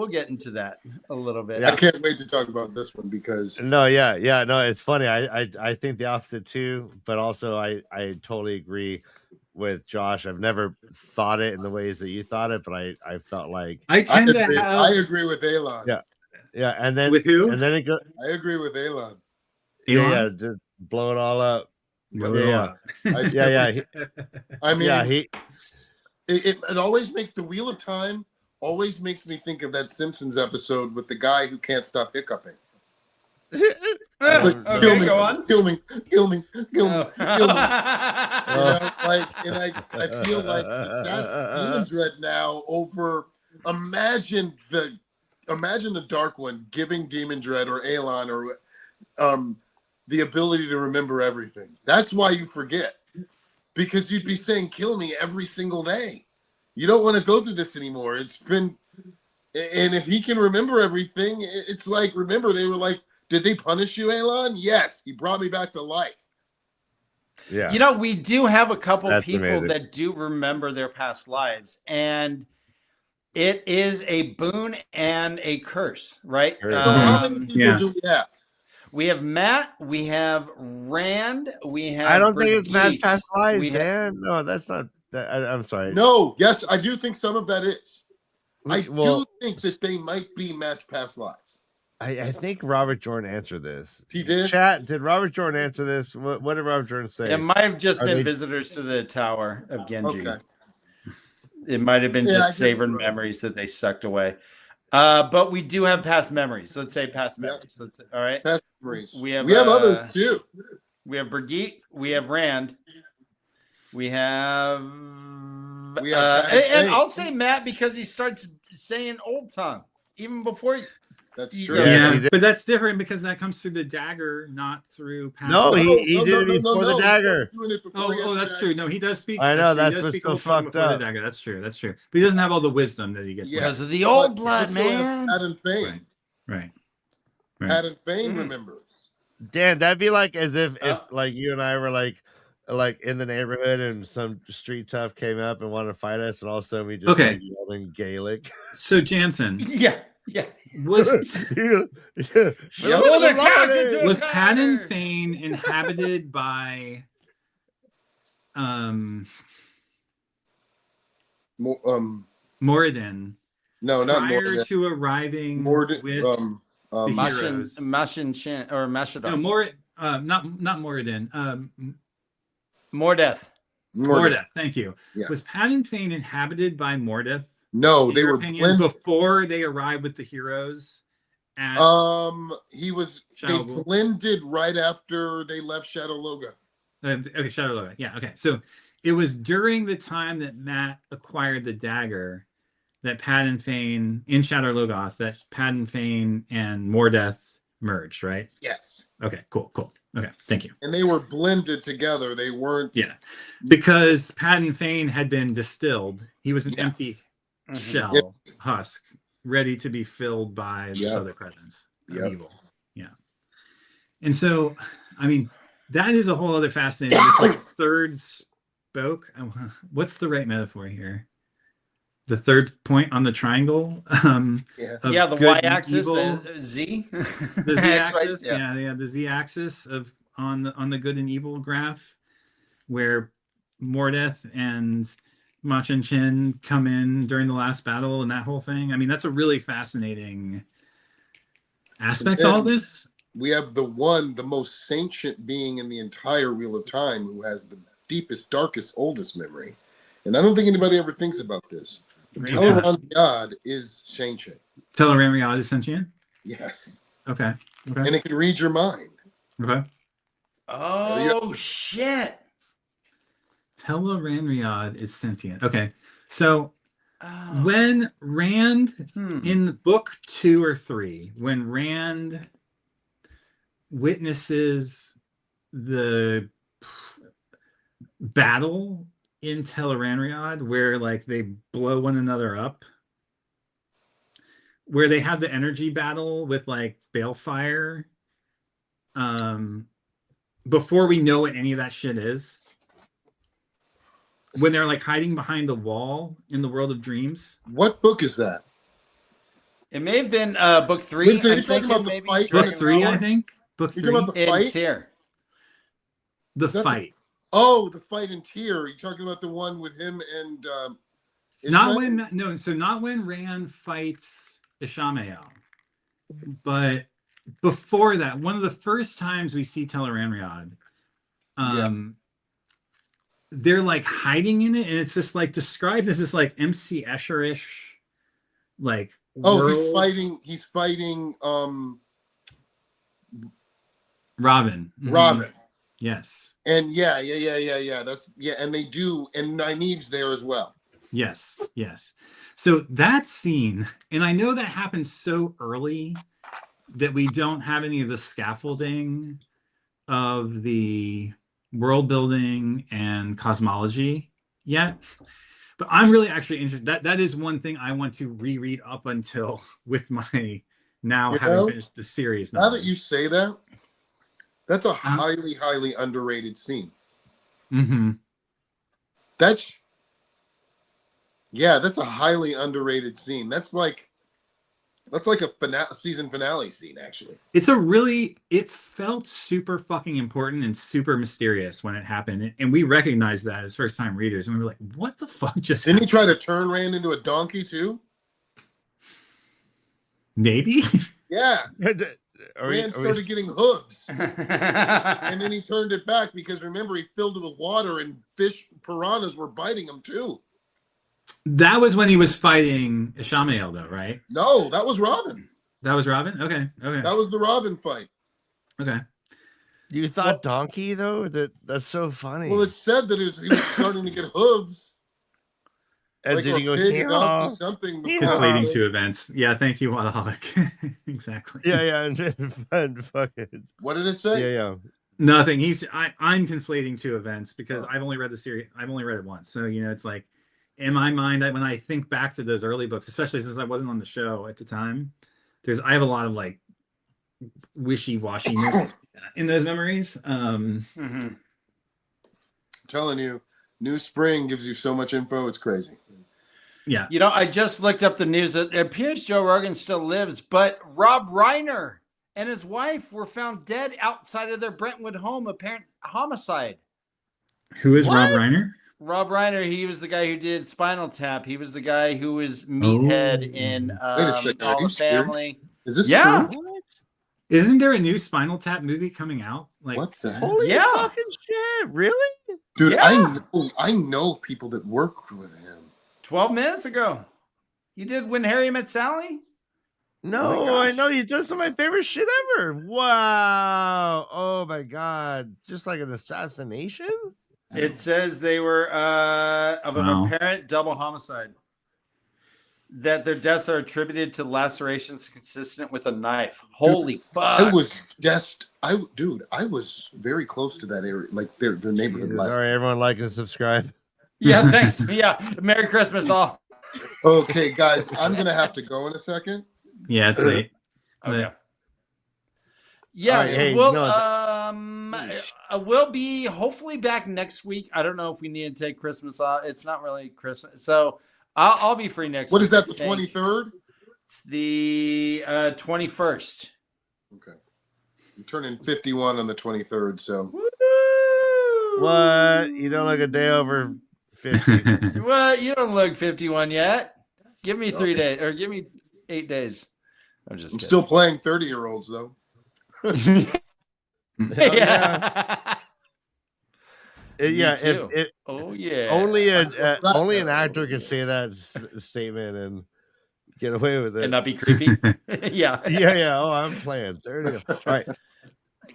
get into that a little bit. Yeah. I can't wait to talk about this one because no, it's funny. I think the opposite too, but also I totally agree with Josh. I've never thought it in the ways that you thought it, but I felt like I agree with Elon. Yeah, and then with who? And then it goes. I agree with Elon. Yeah, just blow it all up. Yeah. I mean, it always makes the Wheel of Time always makes me think of that Simpsons episode with the guy who can't stop hiccuping. It's like, okay, go on. Kill me. You know, like, and I feel like that's Demon Dread now over. Imagine the Dark One giving Demon Dread or Aelon or the ability to remember everything. That's why you forget, because you'd be saying "kill me" every single day. You don't want to go through this anymore. It's been, and if he can remember everything, it's like, remember they were like, did they punish you, Aelon? Yes, he brought me back to life. Yeah, you know, we do have a couple people that do remember their past lives, and it is a boon and a curse, right? How many people do we have? We have Matt, we have Rand, we have. I don't think it's Matt's past lives, man. No, that's not. I'm sorry. No, yes, I do think some of that is. I do think that they might be Matt's past lives. I think Robert Jordan answered this. He did. Chat. Did Robert Jordan answer this? What did Robert Jordan say? It might have just been visitors to the Tower of Genji. Okay. It might have been just savored memories that they sucked away. But we do have past memories. Let's say past memories. Let's say, all right. Past memories. We have others too. We have Brigitte. We have Rand. We have and I'll say Matt because he starts saying old tongue even before That's true. Yes, Yeah, he did. but that's different because that comes through the dagger, not through past. No, life. he did it before the He dagger. started doing it before he had Oh, the that's dagger. true. No, he does speak. I know, That's true. He that's does what's speak so old tongue fucked before the up. dagger. That's true. That's true. But he doesn't have all the wisdom that he gets. Because later. of the old But blood, also have man. Patton Fane. Right. Patton Fane Mm. remembers. Dan, that'd be like as if Oh. like you and I were like in the neighborhood and some street tough came up and wanted to fight us, and all of a sudden we just Okay. like yelled in Gaelic. So Jansen Yeah. was Was Patton Fane inhabited by Moradin No, not prior Moradin. to arriving Moradin, with the heroes? Mashin or Mashadon. No, not Moradin. Mordeth. Mordeth. Thank you. Yeah. Was Patton Fane inhabited by Mordeth? No, in they your were opinion, blended. before they arrived with the heroes. At He was. Shadow They Wolf. blended right after they left Shadow Loga. Okay, Shadow Loga. Yeah. Okay. So it was during the time that Matt acquired the dagger that Patton Fane in Shadow Logoth that Patton Fane and Mordeth merged, right? Yes. Okay. Cool. Okay. Thank you. And they were blended together. They weren't. Yeah, because Patton Fane had been distilled. He was an Yeah. empty Mhm. shell husk, ready to be filled by this Yep. other presence of Yep. evil. Yeah. And so, I mean, that is a whole other fascinating. This like third spoke. What's the right metaphor here? The third point on the triangle. Yeah. Of Yeah, the good and y-axis, evil. the z. The X, right? z-axis. Yeah, the z-axis of on the good and evil graph, where Mordeth and Machin Chin come in during the last battle and that whole thing. I mean, that's a really fascinating aspect to all this. We have the most sentient being in the entire Wheel of Time who has the deepest, darkest, oldest memory. And I don't think anybody ever thinks about this. Teleron God is sentient. Teleran Riyadh is sentient? Yes. Okay. And it can read your mind. Okay. Oh, shit. Teleran Riyadh is sentient. Okay. So when Rand in book 2 or 3, when Rand witnesses the battle in Tel'aran'rhiod, where like they blow one another up, where they have the energy battle with like Balefire, before we know what any of that shit is, when they're like hiding behind the wall in the world of dreams. What book is that? It may have been book 3. Winston, I'm you're talking thinking about the maybe fight Book Dragon 3, I Power? think. Book You're 3. talking about the in fight? Tyr. The Is that fight. The fight in Tyr. You're talking about the one with him and Not Ishmael? not when Rand fights Ishamael, but before that, one of the first times we see Tel'aran'rhiod, they're like hiding in it, and it's just like described as this like MC Escher-ish like world. He's fighting Robin. Mhm. Robin. Yes. And yeah. And they do, and Nynaeve's there as well. Yes. So that scene, and I know that happened so early that we don't have any of the scaffolding of the world building and cosmology yet. But I'm really actually interested. That is one thing I want to reread up until with my having finished the series. Now that you say that, that's a highly, highly underrated scene. Mm-hmm. That's a highly underrated scene. That's like a season finale scene, actually. It felt super fucking important and super mysterious when it happened. And we recognized that as first time readers. And we were like, what the fuck just Didn't happened? he try to turn Rand into a donkey too? Maybe. Yeah. Rand started getting hooves. And then he turned it back because remember, he filled it with water and piranhas were biting him too. That was when he was fighting Ishamael, though, right? No, that was Robin. That was Robin? Okay. That was the Robin fight. Okay. You thought donkey though? That's so funny. Well, it said that he was starting to get hooves. And Like did a he go, pig "Meow"? announcing something. Yeah. Conflating two events. Yeah, thank you, Wadaholic. Exactly. Yeah, and fucking What did it say? yeah. Nothing. I'm conflating two events because I've only read the series. I've only read it once. So, it's like in my mind, when I think back to those early books, especially since I wasn't on the show at the time, I have a lot of like wishy-washiness in those memories. I'm telling you, New Spring gives you so much info. It's crazy. Yeah. I just looked up the news. It appears Joe Rogan still lives, but Rob Reiner and his wife were found dead outside of their Brentwood home, apparent homicide. Who is Rob What? Reiner? Rob Reiner, he was the guy who did Spinal Tap. He was the guy who was Meathead in Wait a second, are All you the Family. Is this Yeah. true? What? Isn't there a new Spinal Tap movie coming out? Like, What's that? Holy Yeah. fucking shit! Really? Dude, Yeah. I know people that work with him. 12 minutes ago. You did When Harry Met Sally? No, I gosh. know you did some of my favorite shit ever. Wow! Oh my god! Just like an assassination. It says they were of an Wow. apparent double homicide. That their deaths are attributed to lacerations consistent with a knife. Holy fuck! I was very close to that area, like their neighborhood Jesus. last. All right, everyone, like and subscribe. Yeah, thanks. Yeah, Merry Christmas, all. Okay, guys, I'm gonna have to go in a second. yeah, it's late. Okay. Yeah, All right, hey, we'll be hopefully back next week. I don't know if we need to take Christmas off. It's not really Christmas, so I'll be free next week. What is that? The I think. 23rd? It's the 21st. Okay. I'm turning 51 on the 23rd, so What? You don't look a day over 50. Well, you don't look 51 yet. Give me 3 days, or give me 8 days. I'm just I'm kidding. still playing 30-year-olds though. Hell Yeah. Yeah, too. if Oh yeah. only an actor can say that statement and get away with it. And not be creepy. Yeah. Yeah. Oh, I'm playing 30. All right,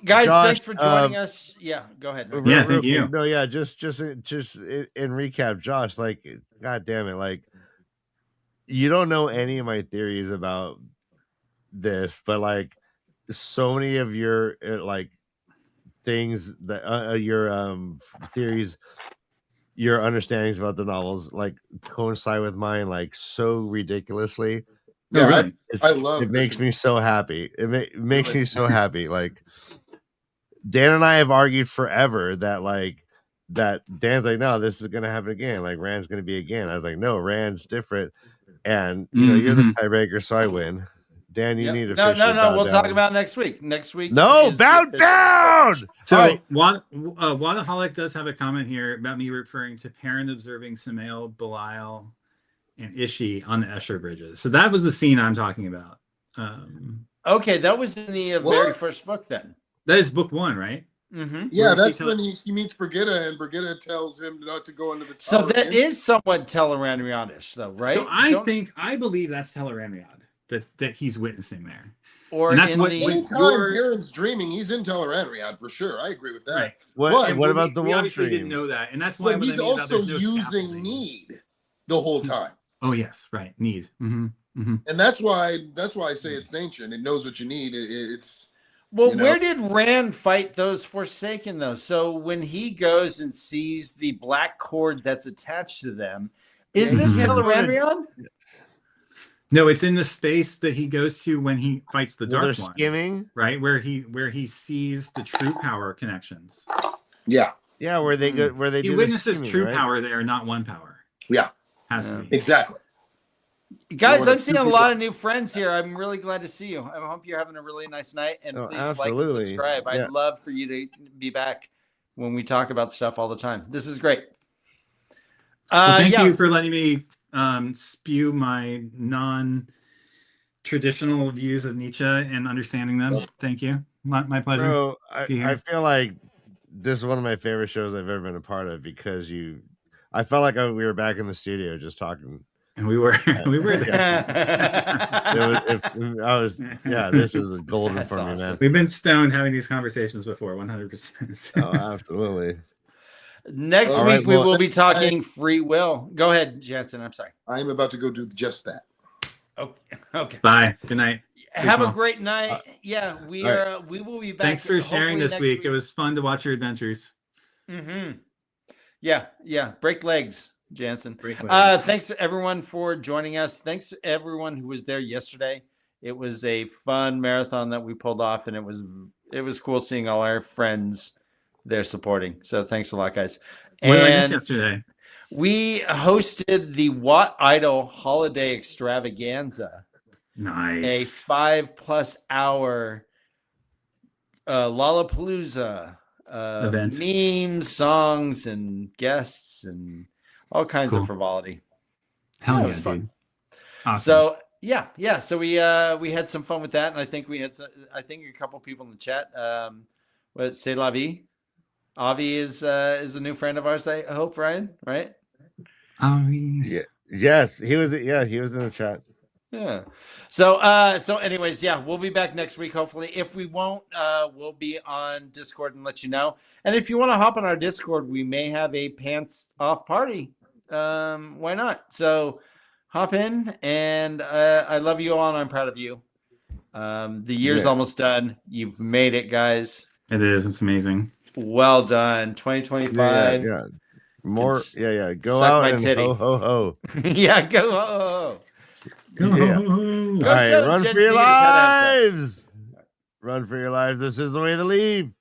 Guys, Josh, thanks for joining us. Yeah, go ahead. real- Yeah, real thank you. quick. No, yeah, just in recap, Josh. Like, god damn it, like you don't know any of my theories about this, but like so many of your like things that your theories, your understandings about the novels like coincide with mine like so ridiculously. Oh, really? I love it makes this. me so happy. It makes Really? me so happy. Like Dan and I have argued forever that Dan's like, no, this is gonna happen again. Like Rand's gonna be again. I was like, no, Rand's different. And you're the tiebreaker, so I win. Dan, you Yep. need to No. bow We'll down. talk about next week. Next week. No, is the bow official down. So, All right. Wadaholic does have a comment here about me referring to Perrin observing Samael, Belial, and Ishi on the Escher bridges. So that was the scene I'm talking about. Okay, that was in the very first book then. That is book 1, right? Mm-hmm. Yeah, Where does that's he when he meets Brigitta, and Brigitta tells him not to go into the So tower. that is somewhat Tellerandrianish, though, right? So I believe that's Tellerandriad that he's witnessing there. or and that's in what- the Anytime You're- Aaron's dreaming, he's in Tellerandriad for sure. I agree with that. Right. What And about the we wolf obviously dream? didn't know that, and that's why But when I he's mean that also there's no using scaffolding. need the whole time. Oh yes, right. Need. Mm-hmm. And that's why I say it's ancient. It knows what you need. It's Well, you know? where did Rand fight those Forsaken, though? So when he goes and sees the black cord that's attached to them, is Yeah, this he's Tellerandrian? No, it's in the space that he goes to when he fights the Well, Dark they're One, skimming. right? Where he sees the true power connections. yeah, Yeah, where they go, where they He do the witnesses skimming, true right? power there, not one power. yeah, Has to Yeah. be. exactly. Guys, Lord, I'm seeing a two lot of new friends here. I'm really glad to see you. I hope you're having a really nice night. And Oh, please like and absolutely. subscribe. Yeah. I'd love for you to be back when we talk about stuff all the time. This is great. Well, thank yeah. you for letting me spew my non-traditional views of Nietzsche and understanding them. Thank you. My pleasure. Bro, Be here. I feel like this is one of my favorite shows I've ever been a part of because I felt like we were back in the studio just talking. And we were there. This is golden That's for me, awesome. man. We've been stoned having these conversations before, 100%. Oh, absolutely. Next All week right, we well, will be talking free will. Go ahead, Jansen. I'm sorry. I'm about to go do just that. Okay. Bye. Good night. Have a well. great night. Yeah, we all right. are. We will be back. Thanks for sharing hopefully this next week. It was fun to watch your adventures. Mm-hmm. Yeah. Break legs, Jansen. Break legs. Thanks everyone for joining us. Thanks to everyone who was there yesterday. It was a fun marathon that we pulled off, and it was cool seeing all our friends there supporting. So thanks a lot, guys. What did I miss And yesterday? we hosted the Watt Idol Holiday Extravaganza, a Nice. 5+ hour Lollapalooza, Event. memes, songs, and guests, and all kinds of Cool. frivolity. Hell it yeah, was fun. dude. Awesome. So yeah. So we had some fun with that, and I think we had a couple people in the chat. What C'est la vie? Avi is a new friend of ours. I hope, Ryan. Right? Yeah. Yes, he was. Yeah, he was in the chat. Yeah. So anyways, yeah, we'll be back next week, hopefully. If we won't, we'll be on Discord and let you know. And if you want to hop on our Discord, we may have a pants off party. Why not? So hop in, and I love you all, and I'm proud of you. The year's almost done. You've made it, guys. It is. It's amazing. Well done. 2025. Yeah. More. Yeah. Go suck out my and titty. ho ho ho. Yeah, go. Oh. Go. Yeah. Go All right, show run Gen for your Zers how to have sex. lives. Run for your lives. This is the way to leave.